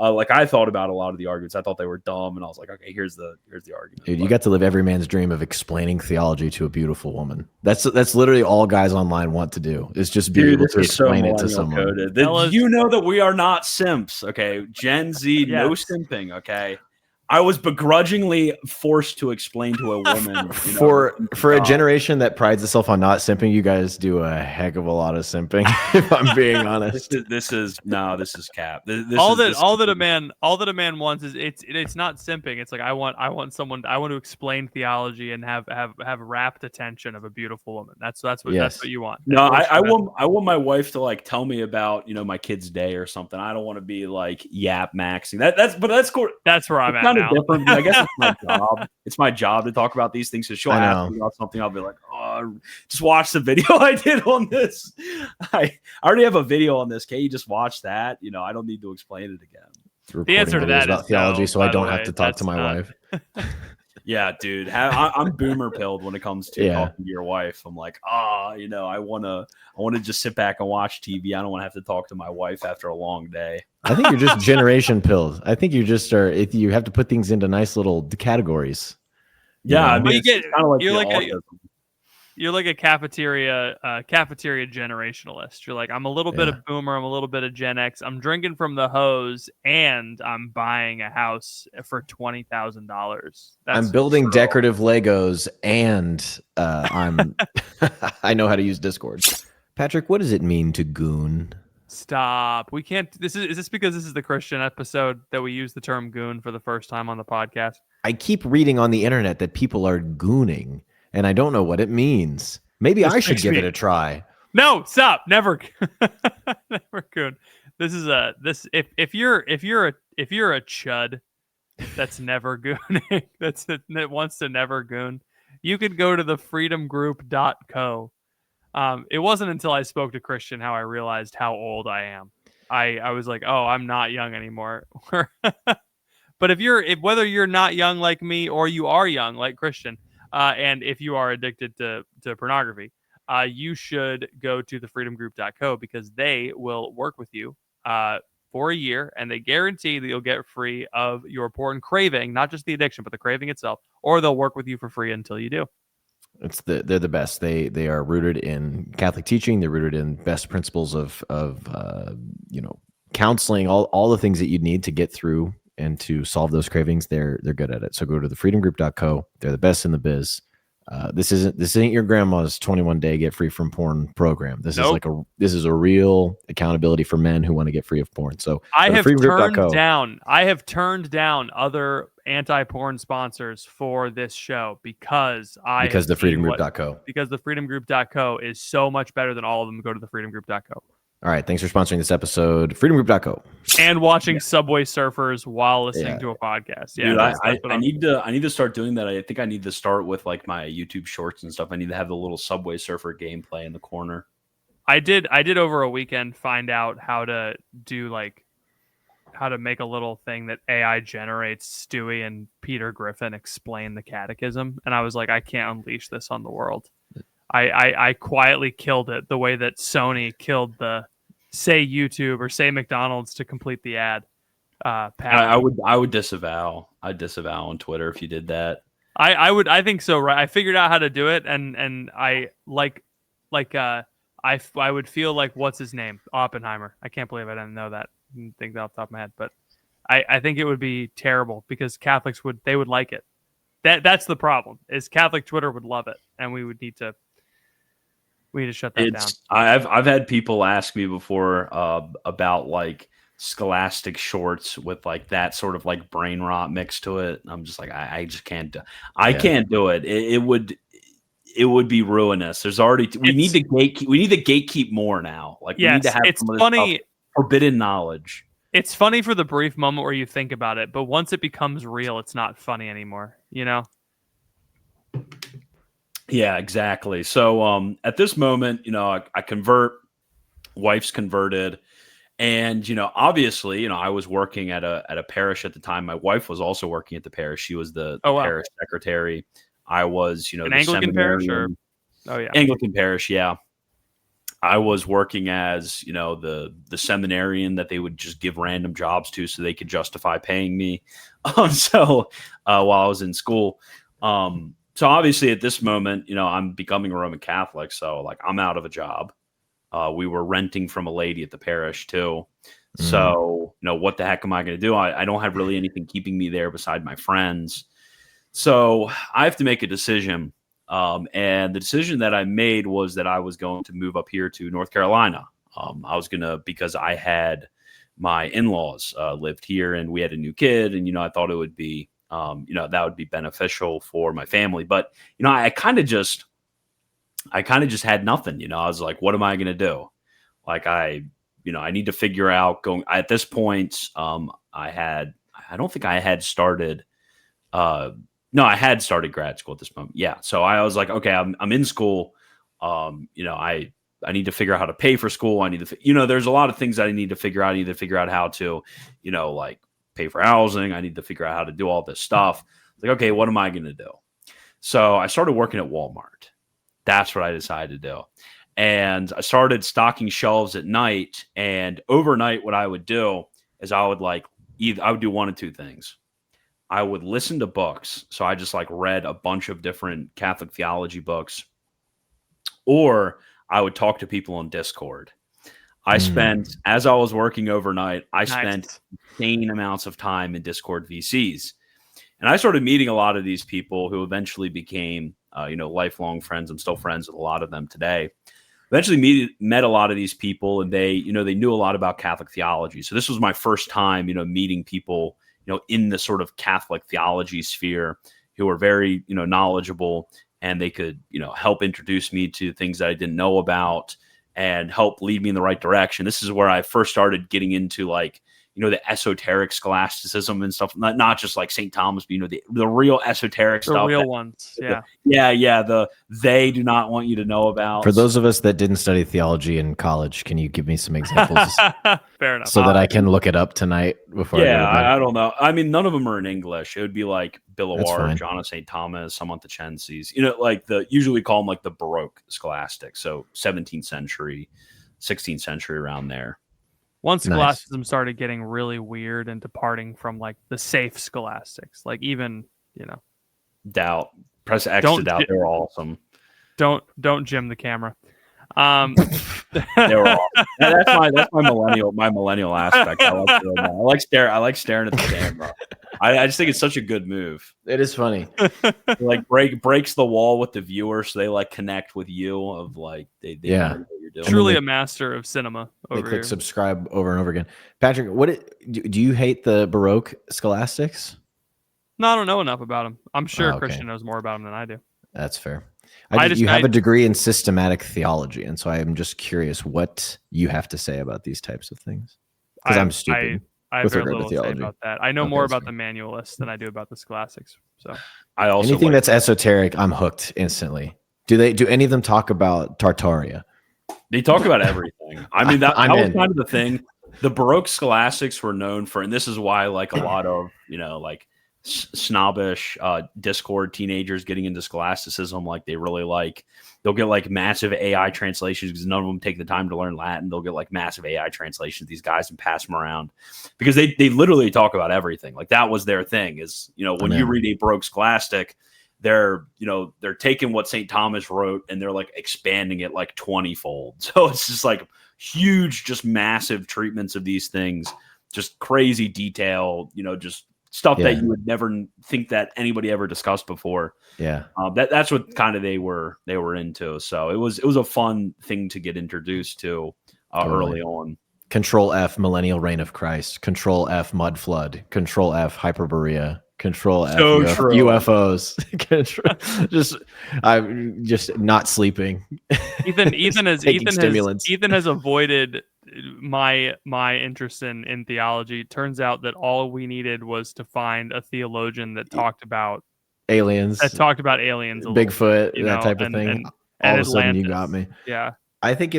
Like I thought about a lot of the arguments. I thought they were dumb, and I was like, okay, here's the argument. Dude, you got to live every man's dream of explaining theology to a beautiful woman. That's literally all guys online want to do is just be able to explain it to someone. You know that we are not simps, okay? Gen Z, no simping, okay? I was begrudgingly forced to explain to a woman. For a generation that prides itself on not simping, you guys do a heck of a lot of simping. If I'm being honest, this is cap. All that a man wants is it's not simping. It's like I want someone. I want to explain theology and have rapt attention of a beautiful woman. That's what you want. No, I want my wife to like tell me about my kid's day or something. I don't want to be like yap maxing. That's cool. That's where I'm at. Different. I guess it's my job. It's my job to talk about these things. So she'll ask me about something. I'll be like, oh, just watch the video I did on this. I already have a video on this. Can you just watch that? I don't need to explain it again. The answer to that is about theology, so I don't have to talk to my wife. Yeah, dude. I'm boomer pilled when it comes to talking to your wife. I'm like, I want to just sit back and watch TV. I don't want to have to talk to my wife after a long day. I think you're just generation pilled. I think you just are. If you have to put things into nice little categories. Yeah, I mean, you're like a cafeteria generationalist. You're like, I'm a little bit of boomer, I'm a little bit of Gen X. I'm drinking from the hose, and I'm buying a house for $20,000. I'm building decorative Legos, and I know how to use Discord. Patrick, what does it mean to goon? Stop. We can't. Is this because this is the Christian episode that we use the term goon for the first time on the podcast? I keep reading on the internet that people are gooning, and I don't know what it means. Maybe I should give it a try. No, stop. Never. Never goon. This is if you're a chud that's never gooning, that wants to never goon, you could go to the freedomgroup.co. It wasn't until I spoke to Christian how I realized how old I am. I was like, oh, I'm not young anymore. But whether you're not young like me or you are young like Christian, and if you are addicted to pornography, you should go to thefreedomgroup.co because they will work with you for a year, and they guarantee that you'll get free of your porn craving, not just the addiction, but the craving itself, or they'll work with you for free until you do. They're the best. They are rooted in Catholic teaching. They're rooted in best principles of counseling, all the things that you need to get through and to solve those cravings, they're good at it. So go to thefreedomgroup.co. They're the best in the biz. This ain't your grandma's 21-day get free from porn program. This is a real accountability for men who want to get free of porn. So I have turned down other anti-porn sponsors for this show because thefreedomgroup.co is so much better than all of them. Go to thefreedomgroup.co. All right, thanks for sponsoring this episode. Freedomgroup.co. And watching Subway Surfers while listening to a podcast. Yeah, dude, I need to start doing that. I think I need to start with like my YouTube shorts and stuff. I need to have the little Subway Surfer gameplay in the corner. I did over a weekend find out how to make a little thing that AI generates Stewie and Peter Griffin explain the catechism, and I was like, I can't unleash this on the world. I quietly killed it the way that Sony killed the say YouTube or say McDonald's to complete the ad. I would disavow. I'd disavow on Twitter if you did that. I think so, right? I figured out how to do it, and I I would feel like what's his name? Oppenheimer. I can't believe I didn't know that. I didn't think that off the top of my head, but I think it would be terrible because Catholics would like it. That's the problem. Is Catholic Twitter would love it, and we need to shut that down. I've had people ask me before about like scholastic shorts with like that sort of like brain rot mixed to it. I'm just like I just can't do. I can't do it. It would be ruinous. There's already we need to gatekeep more now. Like we need to have some of this stuff, forbidden knowledge. It's funny for the brief moment where you think about it, but once it becomes real, it's not funny anymore. You know. Yeah, exactly. So at this moment, I convert, wife's converted, and obviously, I was working at a parish at the time. My wife was also working at the parish. She was the parish secretary. I was, an Anglican parish, or Anglican parish, yeah. I was working as, the seminarian that they would just give random jobs to so they could justify paying me. So while I was in school. So obviously at this moment, I'm becoming a Roman Catholic. So like I'm out of a job. We were renting from a lady at the parish too. So, what the heck am I going to do? I don't have really anything keeping me there beside my friends. So I have to make a decision. And the decision that I made was that I was going to move up here to North Carolina. I was going to, because I had my in-laws lived here and we had a new kid. And, I thought it would be, that would be beneficial for my family. But, I kind of just had nothing, I was like, what am I going to do? Like I need to figure out at this point. I don't think I had started, no, I had started grad school at this moment. Yeah. So I was like, okay, I'm in school. I need to figure out how to pay for school. I need to, there's a lot of things that I need to figure out. I need to figure out how to, like pay for housing. I need to figure out how to do all this stuff. Like, okay, what am I going to do? So I started working at Walmart. That's what I decided to do. And I started stocking shelves at night. And overnight, what I would do is I would do one of two things. I would listen to books. So I just read a bunch of different Catholic theology books, or I would talk to people on Discord. I spent, as I was working overnight, spent insane amounts of time in Discord VCs. And I started meeting a lot of these people who eventually became, lifelong friends. I'm still friends with a lot of them today. Eventually met a lot of these people, and they knew a lot about Catholic theology. So this was my first time, meeting people, in the sort of Catholic theology sphere who were very, knowledgeable, and they could, help introduce me to things that I didn't know about and help lead me in the right direction. This is where I first started getting into the esoteric scholasticism and stuff, not just like St. Thomas, but the real esoteric stuff. The real ones. Yeah. They do not want you to know about. For those of us that didn't study theology in college, can you give me some examples? Fair enough. So that I can look it up tonight before. I don't know. I mean, none of them are in English. It would be like Billawar, John of St. Thomas, some of the Censes, usually we call them like the Baroque scholastic. So 17th century, 16th century, around there. Once scholasticism started getting really weird and departing from the safe scholastics, even, doubt, press X to doubt, they're awesome. Don't Jim the camera. They were awesome. That's my millennial aspect. I like doing that. I like staring at the camera. I just think it's such a good move. It is funny. Like breaks the wall with the viewer, so they like connect with you. Of like they know what you're doing. Truly a master of cinema. They click subscribe over and over again. Patrick, do you hate the Baroque scholastics? No, I don't know enough about them. I'm sure Christian knows more about them than I do. That's fair. You have a degree in systematic theology, and so I am just curious what you have to say about these types of things. Because I'm stupid. I have very little to say about that. I know more about the manualists than I do about the scholastics. So I also anything that's esoteric, I'm hooked instantly. Do any of them talk about Tartaria? They talk about everything. I mean, that was kind of the thing. The Baroque scholastics were known for, and this is why like a lot of, like snobbish Discord teenagers getting into scholasticism, like they'll get like massive AI translations because none of them take the time to learn Latin. They'll get like massive AI translations, these guys, and pass them around because they literally talk about everything. Like that was their thing is, when you read a Baroque scholastic, they're taking what St. Thomas wrote and they're like expanding it like 20-fold. So it's just like huge, just massive treatments of these things, just crazy detail, just stuff that you would never think that anybody ever discussed before. Yeah. That's what kind of they were into. So it was a fun thing to get introduced to early on. Control F, millennial reign of Christ. Control F, mud flood. Control F, Hyperborea. Control F, UFOs. I'm just not sleeping. Ethan has avoided my interest in theology. Turns out that all we needed was to find a theologian that talked about aliens. Bigfoot, that type of thing. And all of a sudden you got me. Yeah. I think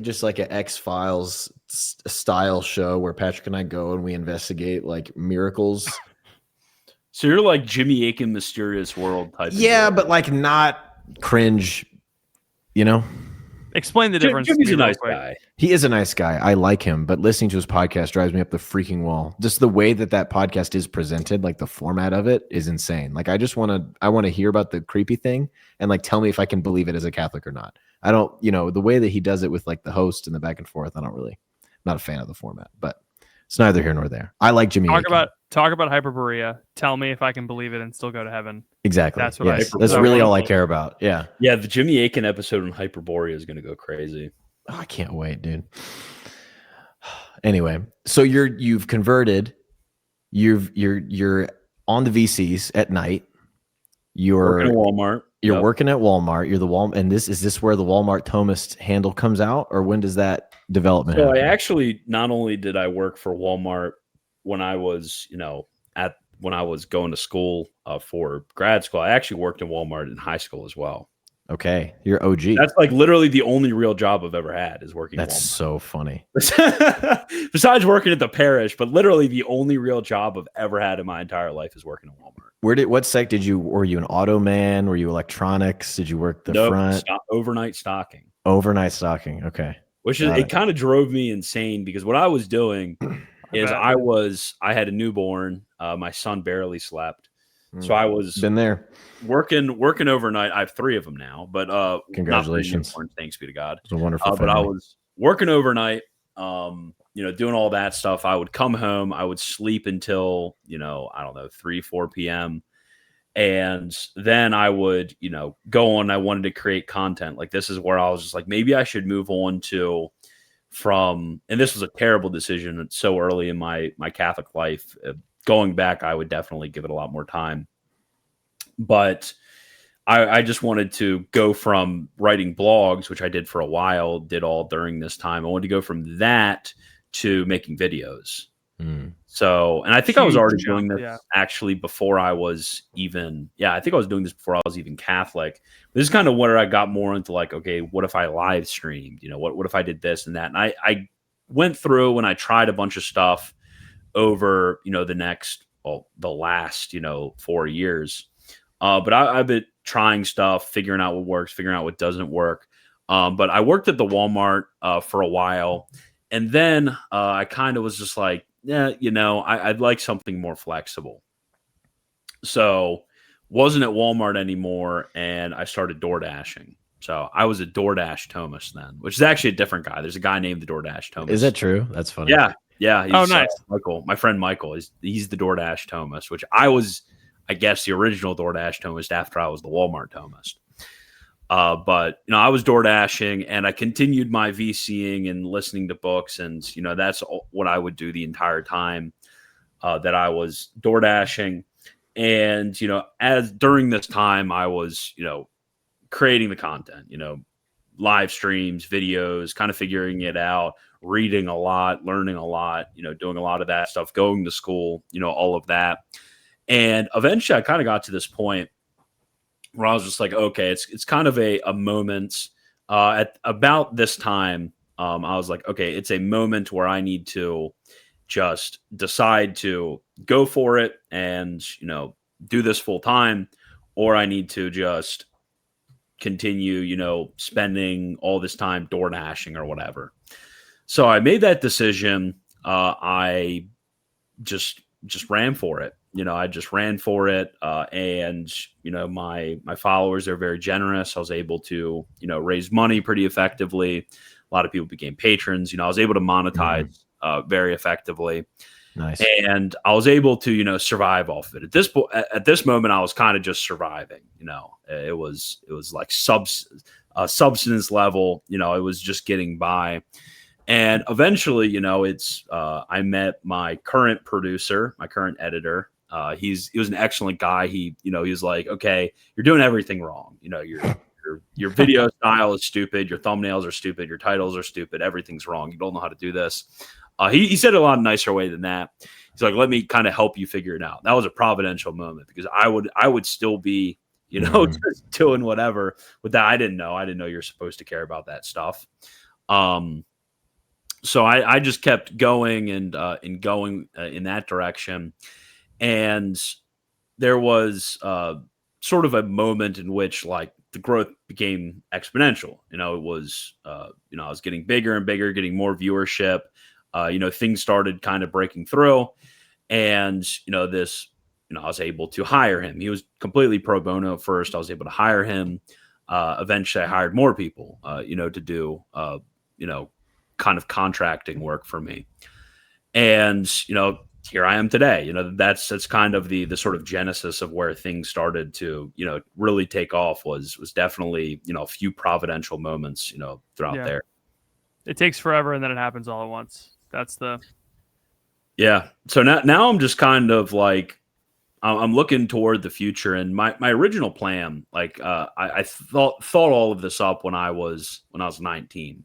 just like an X-Files style show where Patrick and I go and we investigate like miracles. So you're like Jimmy Akin Mysterious World type. Yeah, but like not cringe, Explain the difference. Jimmy's a nice guy. He is a nice guy. I like him, but listening to his podcast drives me up the freaking wall. Just the way that podcast is presented, like the format of it is insane. Like I want to hear about the creepy thing and like tell me if I can believe it as a Catholic or not. I don't, the way that he does it with like the host and the back and forth, I'm not a fan of the format, but it's neither here nor there. I like Jimmy. Talk about Hyperborea. Tell me if I can believe it and still go to heaven. Exactly. That's what that's really all I care about. Yeah. Yeah. The Jimmy Akin episode on Hyperborea is going to go crazy. Oh, I can't wait, dude. Anyway, so you've converted. You're on the VCs at night. You're working at Walmart. You're working at Walmart. You're the Walmart, and is this where the Walmart Thomist handle comes out, or when does that development happen? I actually not only did I work for Walmart when I was, when I was going to school for grad school, I actually worked in Walmart in high school as well. Okay, you're OG. That's like literally the only real job I've ever had is working. That's at Walmart. So funny. Besides working at the parish, but literally the only real job I've ever had in my entire life is working at Walmart. What sec were you an auto man? Were you electronics? Did you work the front? Overnight stocking. Overnight stocking. Okay. Which is it kind of drove me insane because what I was doing is I had a newborn. My son barely slept. So I was been there working overnight. I have 3 of them now, but congratulations. Thanks be to God. It's a wonderful but I was working overnight, doing all that stuff. I would come home, I would sleep until, 3, 4 p.m. And then I would, go on. I wanted to create content. Like this is where I was just like, maybe I should move on and this was a terrible decision so early in my Catholic life. Going back, I would definitely give it a lot more time. But I just wanted to go from writing blogs, which I did for a while, did all during this time. I wanted to go from that to making videos. So, and I think I was already doing this actually before I was even, I think I was doing this before I was even Catholic. This is kind of where I got more into like, okay, what if I live streamed? What if I did this and that? And I went through and I tried a bunch of stuff over, the last, 4 years. But I've been trying stuff, figuring out what works, figuring out what doesn't work. But I worked at the Walmart for a while. And then I kind of was just like, I'd like something more flexible. So wasn't at Walmart anymore. And I started door dashing. So I was a DoorDash Thomist then, which is actually a different guy. There's a guy named the DoorDash Thomist. Is that true? That's funny. Yeah. Yeah. Oh, nice. Michael, my friend Michael, he's the DoorDash Thomist, which I was, I guess, the original DoorDash Thomist after I was the Walmart Thomist. But, I was door dashing and I continued my VCing and listening to books. And, that's what I would do the entire time that I was door dashing. And, as during this time, I was, creating the content, live streams, videos, kind of figuring it out, reading a lot, learning a lot, doing a lot of that stuff, going to school, all of that. And eventually I kind of got to this point where I was just like, okay, it's kind of a moment at about this time. I was like, okay, it's a moment where I need to just decide to go for it and, do this full time, or I need to just continue, spending all this time door dashing or whatever. So I made that decision. I just ran for it. I just ran for it. And, my followers are very generous. I was able to, raise money pretty effectively. A lot of people became patrons. I was able to monetize very effectively. Nice. And I was able to, survive off of it. At this moment, I was kind of just surviving. It was like substance level. It was just getting by. And eventually, I met my current producer, my current editor. He was an excellent guy. He was like, okay, you're doing everything wrong. Your video style is stupid. Your thumbnails are stupid. Your titles are stupid. Everything's wrong. You don't know how to do this. He said it a lot nicer way than that. He's like, let me kind of help you figure it out. That was a providential moment because I would still be, just doing whatever with that. I didn't know you're supposed to care about that stuff. So I just kept going and going in that direction. And there was sort of a moment in which like the growth became exponential. It was, I was getting bigger and bigger, getting more viewership. Things started kind of breaking through, and I was able to hire him. He was completely pro bono at first. I was able to hire him. Eventually I hired more people, to do, kind of contracting work for me. And, here I am today. That's kind of the sort of genesis of where things started to, really take off was definitely, a few providential moments, throughout there. It takes forever and then it happens all at once. That's yeah. So now I'm just kind of like, I'm looking toward the future, and my original plan, like, I thought all of this up when I was 19,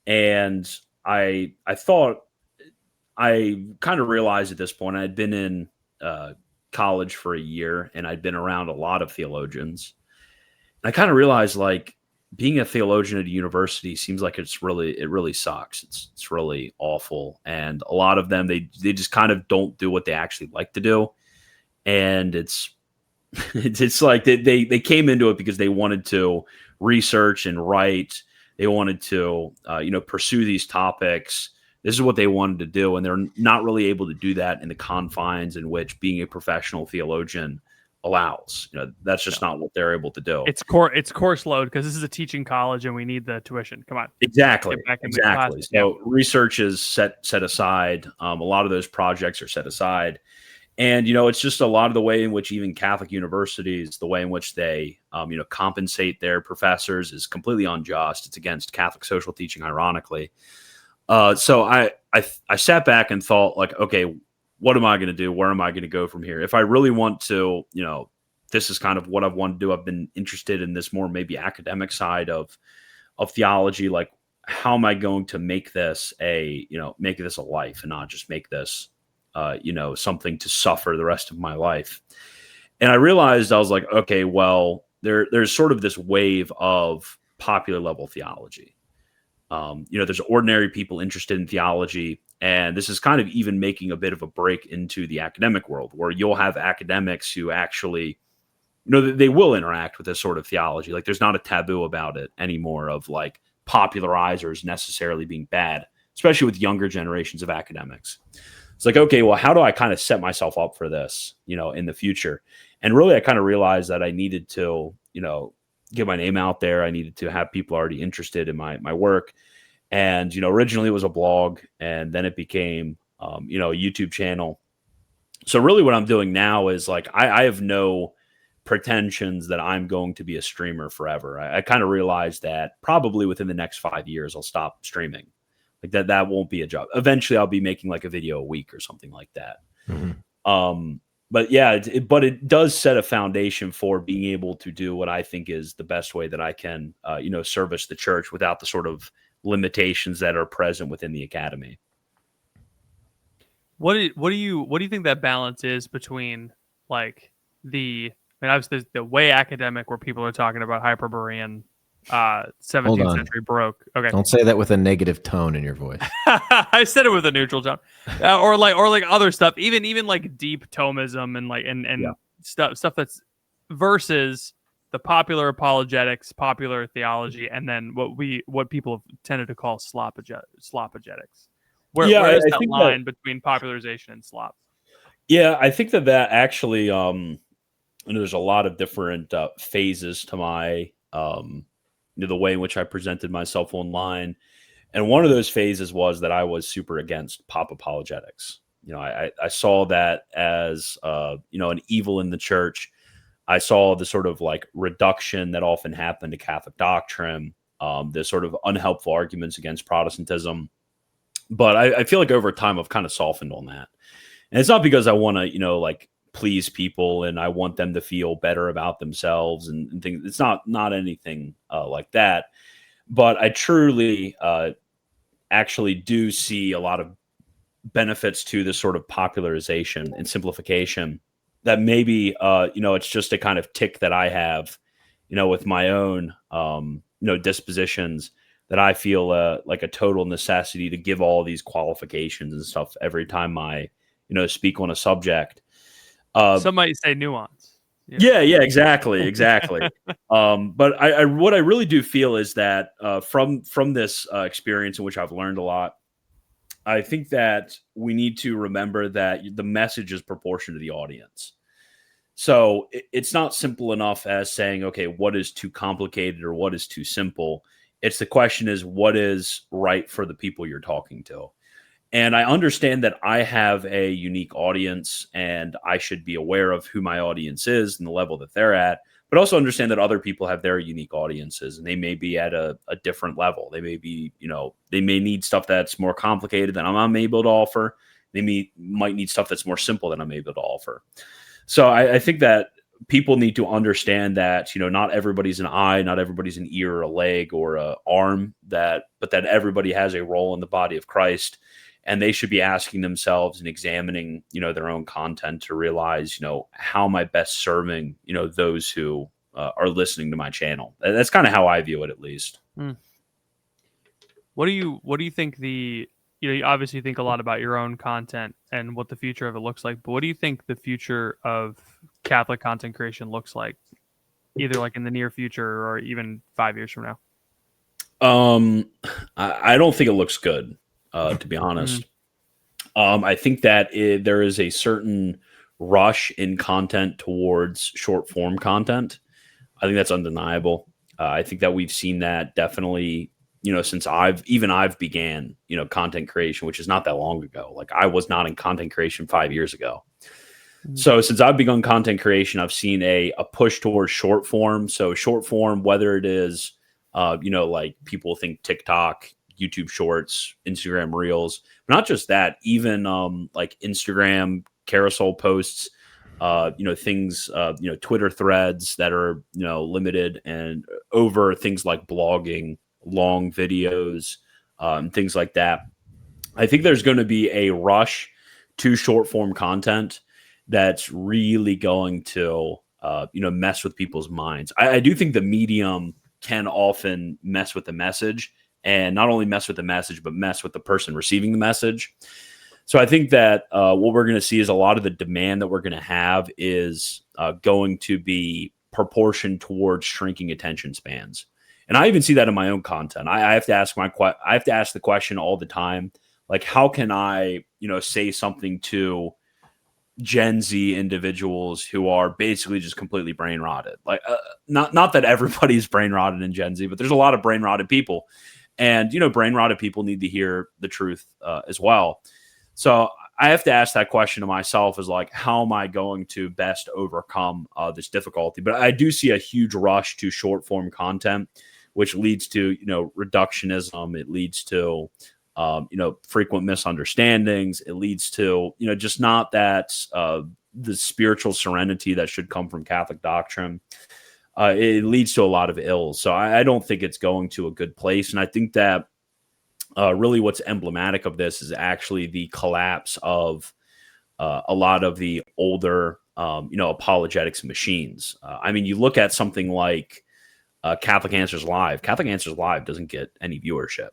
and I thought, I kind of realized at this point, I'd been in college for a year and I'd been around a lot of theologians. And I kind of realized like being a theologian at a university seems like it really sucks. It's really awful. And a lot of them, they just kind of don't do what they actually like to do. And it's like they came into it because they wanted to research and write. They wanted to, pursue these topics. This is what they wanted to do, and they're not really able to do that in the confines in which being a professional theologian allows. That's just not what they're able to do. It's course load because this is a teaching college, and we need the tuition. Come on, exactly. So research is set aside. A lot of those projects are set aside, and it's just a lot of the way in which even Catholic universities, the way in which they compensate their professors is completely unjust. It's against Catholic social teaching, ironically. So I sat back and thought like, okay, what am I going to do? Where am I going to go from here? If I really want to, this is kind of what I've wanted to do. I've been interested in this more maybe academic side of theology. Like, how am I going to make this a life and not just make this, something to suffer the rest of my life? And I realized, I was like, okay, well, there's sort of this wave of popular level theology. There's ordinary people interested in theology, and this is kind of even making a bit of a break into the academic world, where you'll have academics who actually, they will interact with this sort of theology. Like, there's not a taboo about it anymore of like popularizers necessarily being bad, especially with younger generations of academics. It's like, okay, well, how do I kind of set myself up for this, in the future? And really, I kind of realized that I needed to, get my name out there. I needed to have people already interested in my work. And, originally it was a blog, and then it became, a YouTube channel. So really what I'm doing now is like, I have no pretensions that I'm going to be a streamer forever. I kind of realized that probably within the next 5 years, I'll stop streaming. Like that won't be a job. Eventually I'll be making like a video a week or something like that. Mm-hmm. But yeah, it does set a foundation for being able to do what I think is the best way that I can, service the church without the sort of limitations that are present within the academy. What do you think that balance is between like obviously the way academic where people are talking about Hyperborean 17th century Baroque. Okay, don't say that with a negative tone in your voice. I said it with a neutral tone, or like other stuff, even like deep Thomism and stuff that's versus the popular apologetics, popular theology, and then what people have tended to call slopogetics. Where is that line between popularization and slop? Yeah, I think that actually, there's a lot of different phases to my, the way in which I presented myself online. And one of those phases was that I was super against pop apologetics. I saw that as, an evil in the church. I saw the sort of like reduction that often happened to Catholic doctrine, the sort of unhelpful arguments against Protestantism. But I feel like over time I've kind of softened on that. And it's not because I want to, please people and I want them to feel better about themselves and things. It's not anything like that. But I truly actually do see a lot of benefits to this sort of popularization and simplification that maybe, it's just a kind of tick that I have, with my own, dispositions, that I feel like a total necessity to give all these qualifications and stuff every time I, speak on a subject. Some might say nuance. Yeah, exactly. But I what I really do feel is that from this experience in which I've learned a lot, I think that we need to remember that the message is proportional to the audience. So it's not simple enough as saying, okay, what is too complicated or what is too simple? It's the question is what is right for the people you're talking to. And I understand that I have a unique audience and I should be aware of who my audience is and the level that they're at, but also understand that other people have their unique audiences and they may be at a different level. They may be, they may need stuff that's more complicated than I'm able to offer. They might need stuff that's more simple than I'm able to offer. So I think that people need to understand that, not everybody's an eye, not everybody's an ear or a leg or a arm, but that everybody has a role in the body of Christ. And they should be asking themselves and examining, their own content to realize, how am I best serving, those who are listening to my channel. That's kind of how I view it, at least. What do you think you obviously think a lot about your own content and what the future of it looks like, but what do you think the future of Catholic content creation looks like, either like in the near future or even 5 years from now? I don't think it looks good. To be honest. I think that there is a certain rush in content towards short form content. I think that's undeniable. I think that we've seen that definitely, since I've began, content creation, which is not that long ago. Like I was not in content creation 5 years ago. So since I've begun content creation, I've seen a push towards short form. So short form, whether it is, like people think TikTok, YouTube Shorts, Instagram Reels, but not just that, even like Instagram carousel posts, things, Twitter threads that are, limited, and over things like blogging, long videos, and things like that. I think there's going to be a rush to short form content that's really going to, mess with people's minds. I do think the medium can often mess with the message. And not only mess with the message, but mess with the person receiving the message. So I think that what we're going to see is a lot of the demand that we're going to have is going to be proportioned towards shrinking attention spans. And I even see that in my own content. I have to ask the question all the time, like, how can I, say something to Gen Z individuals who are basically just completely brain rotted. Like, not that everybody's brain rotted in Gen Z, but there's a lot of brain rotted people, and brain rotted people need to hear the truth as well. So I have to ask that question to myself: is like, how am I going to best overcome this difficulty? But I do see a huge rush to short form content, which leads to reductionism. It leads to frequent misunderstandings. It leads to, just not that the spiritual serenity that should come from Catholic doctrine. It leads to a lot of ills. So I don't think it's going to a good place. And I think that really what's emblematic of this is actually the collapse of a lot of the older, apologetics machines. I mean, you look at something like Catholic Answers Live. Catholic Answers Live doesn't get any viewership.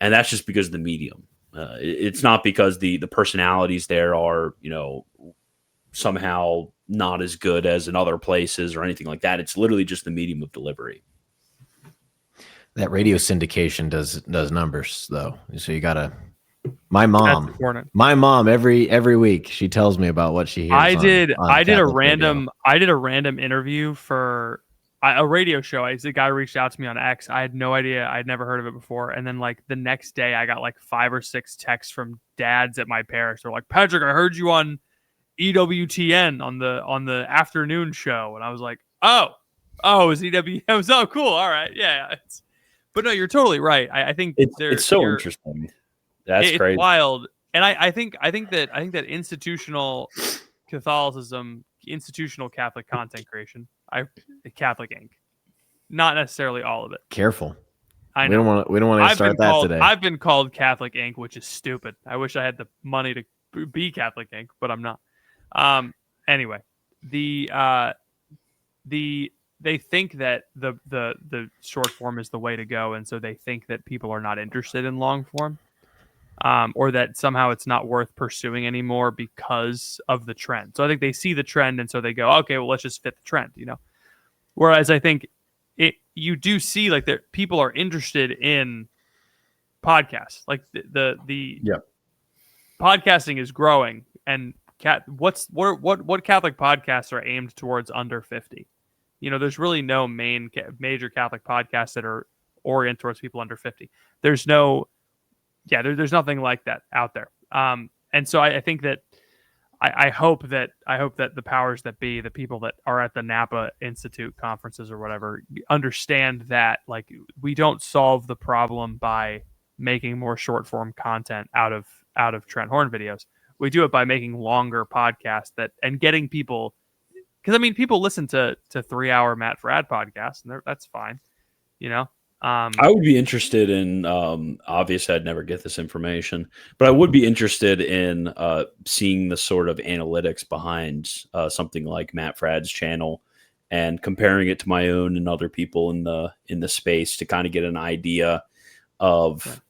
And that's just because of the medium. It's not because the personalities there are, somehow not as good as in other places or anything like that. It's literally just the medium of delivery. That radio syndication does numbers, though. So you gotta. My mom every week she tells me about what she hears. I did a random interview for a radio show. A guy reached out to me on X. I had no idea. I'd never heard of it before. And then like the next day I got like 5 or 6 texts from dads at my parish. They're like, Patrick, I heard you on EWTN on the afternoon show. And I was like, oh, is EWTN? I was, oh, cool. All right. Yeah. But no, you're totally right. I think it's so interesting. That's crazy. It's wild. And I think that institutional Catholicism, institutional Catholic content creation, Catholic Inc. Not necessarily all of it. Careful. I know. We don't want to start that today. I've been called Catholic Inc., which is stupid. I wish I had the money to be Catholic Inc., but I'm not. Anyway, they think that the short form is the way to go, and so they think that people are not interested in long form. Or that somehow it's not worth pursuing anymore because of the trend. So I think they see the trend, and so they go, okay, well, let's just fit the trend, Whereas I think you do see like that people are interested in podcasts, like the podcasting is growing, and what Catholic podcasts are aimed towards under 50. There's really no major Catholic podcasts that are oriented towards people under 50. There's nothing like that out there. And so I think that I hope that the powers that be, the people that are at the Napa Institute conferences or whatever, understand that like we don't solve the problem by making more short form content out of Trent Horn videos. We do it by making longer podcasts and getting people, because I mean people listen to 3-hour Matt Fradd podcasts, and that's fine, I would be interested in, obviously I'd never get this information, but I would be interested in seeing the sort of analytics behind something like Matt Fradd's channel and comparing it to my own and other people in the space to kind of get an idea of,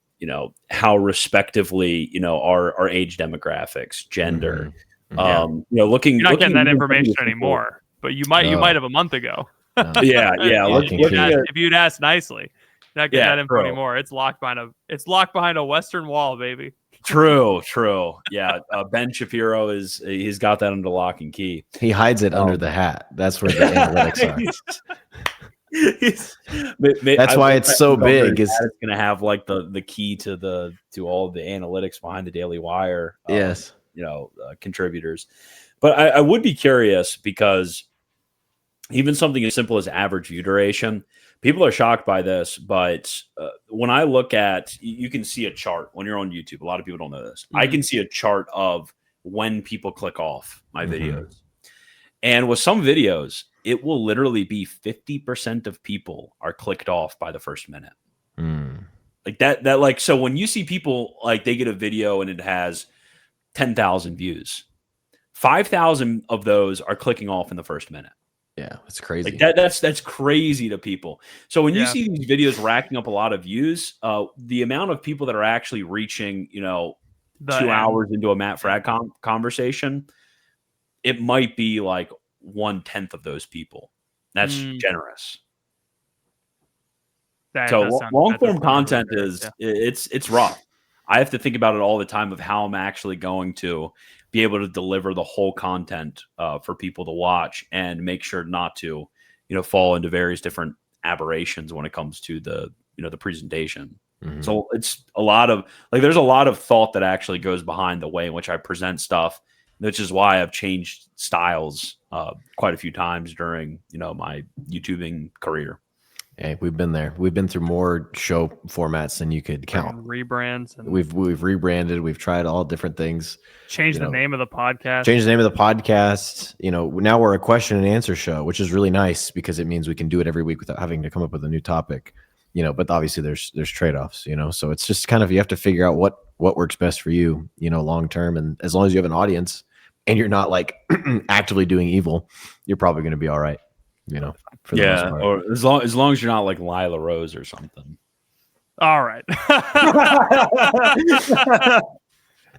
how respectively, our age demographics, gender, looking. You're not getting that information anymore, but you might have a month ago. Yeah. If you'd asked nicely, not getting that info anymore. It's locked behind a Western wall, baby. True. Yeah, Ben Shapiro he's got that under lock and key. He hides it under the hat. That's where the analytics are. That's why it's so big. It's going to have like the key to all the analytics behind the Daily Wire. Yes, contributors. But I would be curious because even something as simple as average view duration, people are shocked by this. But when I look at, you can see a chart when you're on YouTube. A lot of people don't know this. Mm-hmm. I can see a chart of when people click off my videos. And with some videos, it will literally be 50% of people are clicked off by the first minute. Like that, so when you see people like they get a video and it has 10,000 views, 5,000 of those are clicking off in the first minute. Yeah, it's crazy. Like that's crazy to people. So when you see these videos racking up a lot of views, the amount of people that are actually reaching, 2 hours into a Matt Fradd conversation, it might be like 1/10 of those people. That's generous. So long form content it's rough. I have to think about it all the time of how I'm actually going to be able to deliver the whole content for people to watch and make sure not to, fall into various different aberrations when it comes to the presentation. Mm-hmm. So it's a lot of there's a lot of thought that actually goes behind the way in which I present stuff, which is why I've changed styles quite a few times during, my YouTubing career. Hey, we've been there. We've been through more show formats than you could count. Rebrands. And we've rebranded. We've tried all different things. Changed the name of the podcast. Changed the name of the podcast. Now we're a question and answer show, which is really nice because it means we can do it every week without having to come up with a new topic. But obviously there's trade-offs. So it's just kind of, you have to figure out what works best for you, long term. And as long as you have an audience and you're not like actively doing evil, you're probably going to be all right. For the most part. Or as long as you're not like Lila Rose or something. All right.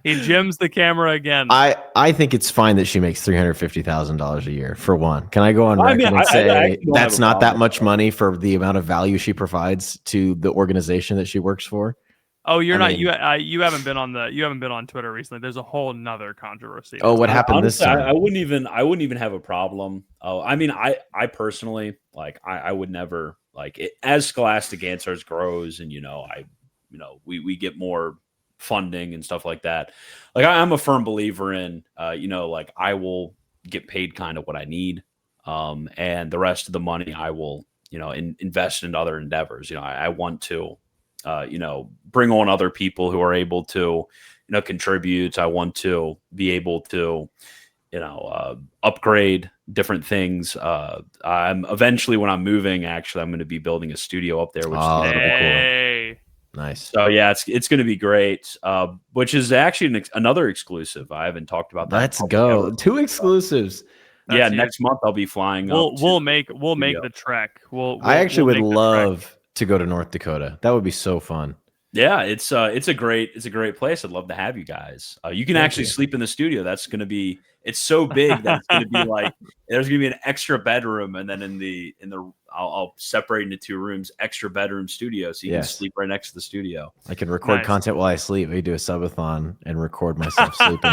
He jims the camera again. I think it's fine that she makes $350,000 a year for one. Can I go on record and say that's not that much money for the amount of value she provides to the organization that she works for? Oh, you haven't been on Twitter recently. There's a whole nother controversy. Oh, what happened honestly, this time? I wouldn't even have a problem. Oh, I mean, I personally I would never as Scholastic Answers grows and we get more funding and stuff like that. I'm a firm believer in I will get paid kind of what I need, and the rest of the money I will invest in other endeavors. I want to bring on other people who are able to, contribute. I want to be able to, upgrade different things. I'm eventually, when I'm moving, actually, I'm going to be building a studio up there, which is going to be cool. Nice. So yeah, it's going to be great. Which is actually another exclusive. I haven't talked about that. Let's go. Ever. 2 exclusives. Yeah, next month I'll be flying. We'll make the trek. I actually would love to go to North Dakota. That would be so fun. Yeah, it's a great place. I'd love to have you guys. You can actually sleep in the studio. That's going to be, it's so big that it's going to be there's going to be an extra bedroom, and then in the I'll separate into 2 rooms, extra bedroom studio, so you can sleep right next to the studio. I can record content while I sleep. I do a subathon and record myself sleeping.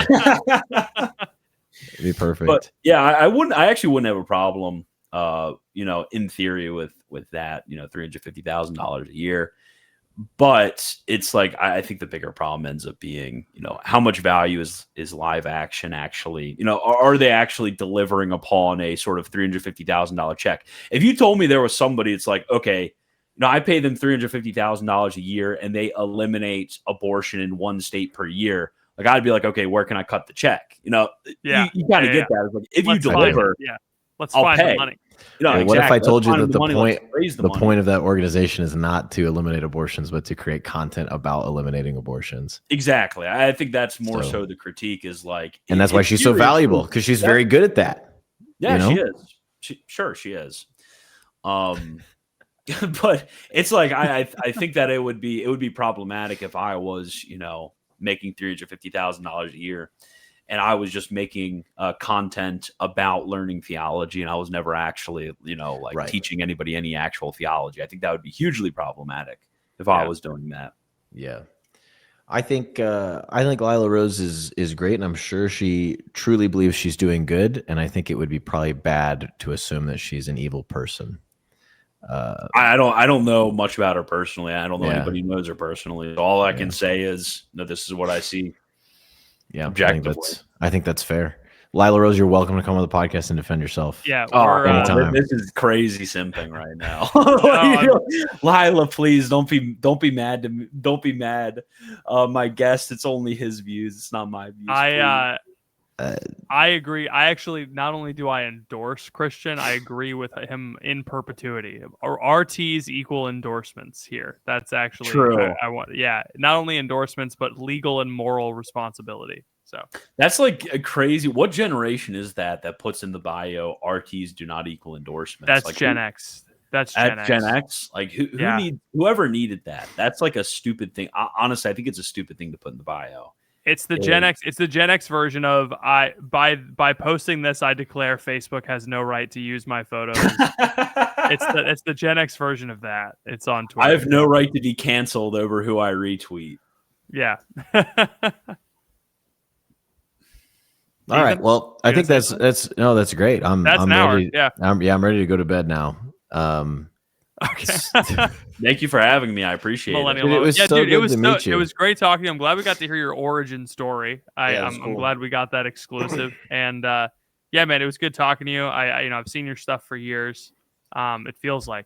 It'd be perfect. But yeah, I actually wouldn't have a problem. In theory with that, $350,000 a year. But it's I think the bigger problem ends up being, how much value is live action actually, are they actually delivering upon a sort of $350,000 check? If you told me there was somebody, it's okay, I pay them $350,000 a year and they eliminate abortion in 1 state per year. I'd be okay, where can I cut the check? You kind of get that. If you deliver, let's I'll find pay. the money. Exactly. What if I told you that the point of that organization is not to eliminate abortions, but to create content about eliminating abortions? Exactly. I think that's more so the critique is and that's why she's so valuable, because she's very good at that. Yeah, she is. She is. But it's I think that it would be problematic if I was, making $350,000 a year. And I was just making content about learning theology, and I was never actually, teaching anybody any actual theology. I think that would be hugely problematic if I was doing that. Yeah, I think Lila Rose is great, and I'm sure she truly believes she's doing good. And I think it would be probably bad to assume that she's an evil person. I don't know much about her personally. I don't know anybody who knows her personally. All I can say is that this is what I see. Yeah, I think that's fair. Lila Rose, you're welcome to come on the podcast and defend yourself. Yeah, anytime. This is crazy simping right now. Lila, please don't be mad to me. Don't be mad. My guest, it's only his views. It's not my views. I agree. I actually, not only do I endorse Christian, I agree with him in perpetuity. Or RTs equal endorsements here. That's actually true. I want, not only endorsements, but legal and moral responsibility. So that's a crazy. What generation is that puts in the bio RTs do not equal endorsements? That's Gen X. That's Gen X. Whoever needed that? That's a stupid thing. Honestly, I think it's a stupid thing to put in the bio. It's the Gen X. It's the Gen X version of by posting this, I declare Facebook has no right to use my photos. it's the Gen X version of that. It's on Twitter. I have no right to be canceled over who I retweet. Yeah. All right. Well, I think that's great. I'm ready. Yeah. I'm ready to go to bed now. Okay. Thank you for having me. I appreciate Millennial it. Dude, it was so good to meet you. It was great talking to you. I'm glad we got to hear your origin story. I'm I'm glad we got that exclusive. And yeah, man, it was good talking to you. I've seen your stuff for years. It feels like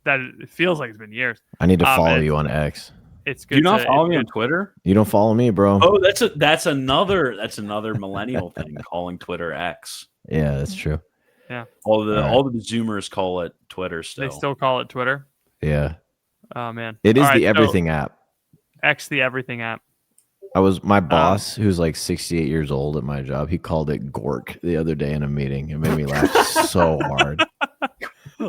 it's been years. I need to follow you on X. It's good. Do you not follow me on Twitter? You don't follow me, bro. Oh, that's another millennial thing, calling Twitter X. Yeah, that's true. Yeah. All the Zoomers call it Twitter still. They still call it Twitter. Yeah. Oh man. It is the everything app. X the everything app. My boss, who's like 68 years old at my job, he called it Gork the other day in a meeting. It made me laugh so hard.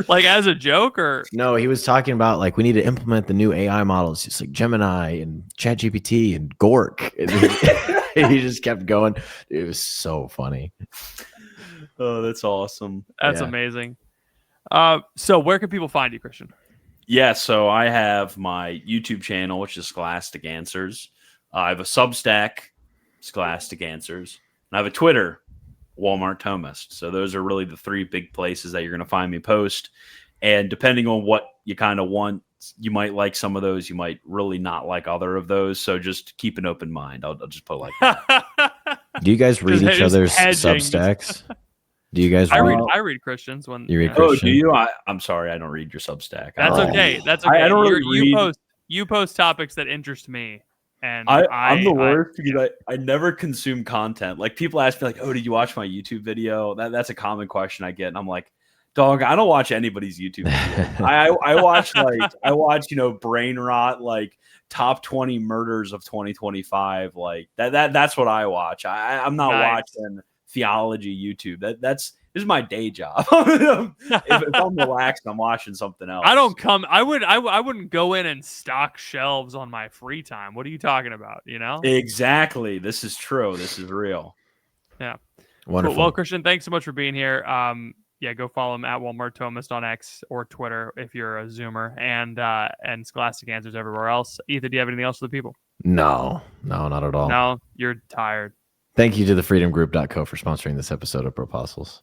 Like as a joke or no, he was talking about like we need to implement the new AI models, just like Gemini and ChatGPT and Gork. And he just kept going. It was so funny. Oh, that's awesome. That's amazing. So where can people find you, Christian? Yeah, so I have my YouTube channel, which is Scholastic Answers. I have a Substack, Scholastic Answers, and I have a Twitter, Walmart Thomist. So those are really the three big places that you're going to find me post. And depending on what you kind of want, you might like some of those. You might really not like other of those. So just keep an open mind. I'll just put it like that. Do you guys read each other's Substacks? Do you guys read? I read Christians when you read. Oh, do you? I'm sorry, I don't read your Substack. That's okay. That's okay. I don't really read. You post topics that interest me, and I'm the worst because I never consume content. Like people ask me, like, "Oh, did you watch my YouTube video?" That's a common question I get, and I'm like, "Dog, I don't watch anybody's YouTube video. I watch brain rot, like top 20 murders of 2025, like that's what I watch. I'm not watching theology YouTube. This is my day job. if I'm relaxed, I'm watching something else. I wouldn't go in and stock shelves on my free time. What are you talking about? Exactly. This is true. This is real. Yeah. Wonderful. Well, Christian, thanks so much for being here. Yeah, go follow him at Walmart Thomist on X or Twitter if you're a Zoomer, and Scholastic Answers everywhere else. Ethan, do you have anything else for the people? No, not at all. No, you're tired. Thank you to thefreedomgroup.co for sponsoring this episode of Apostles.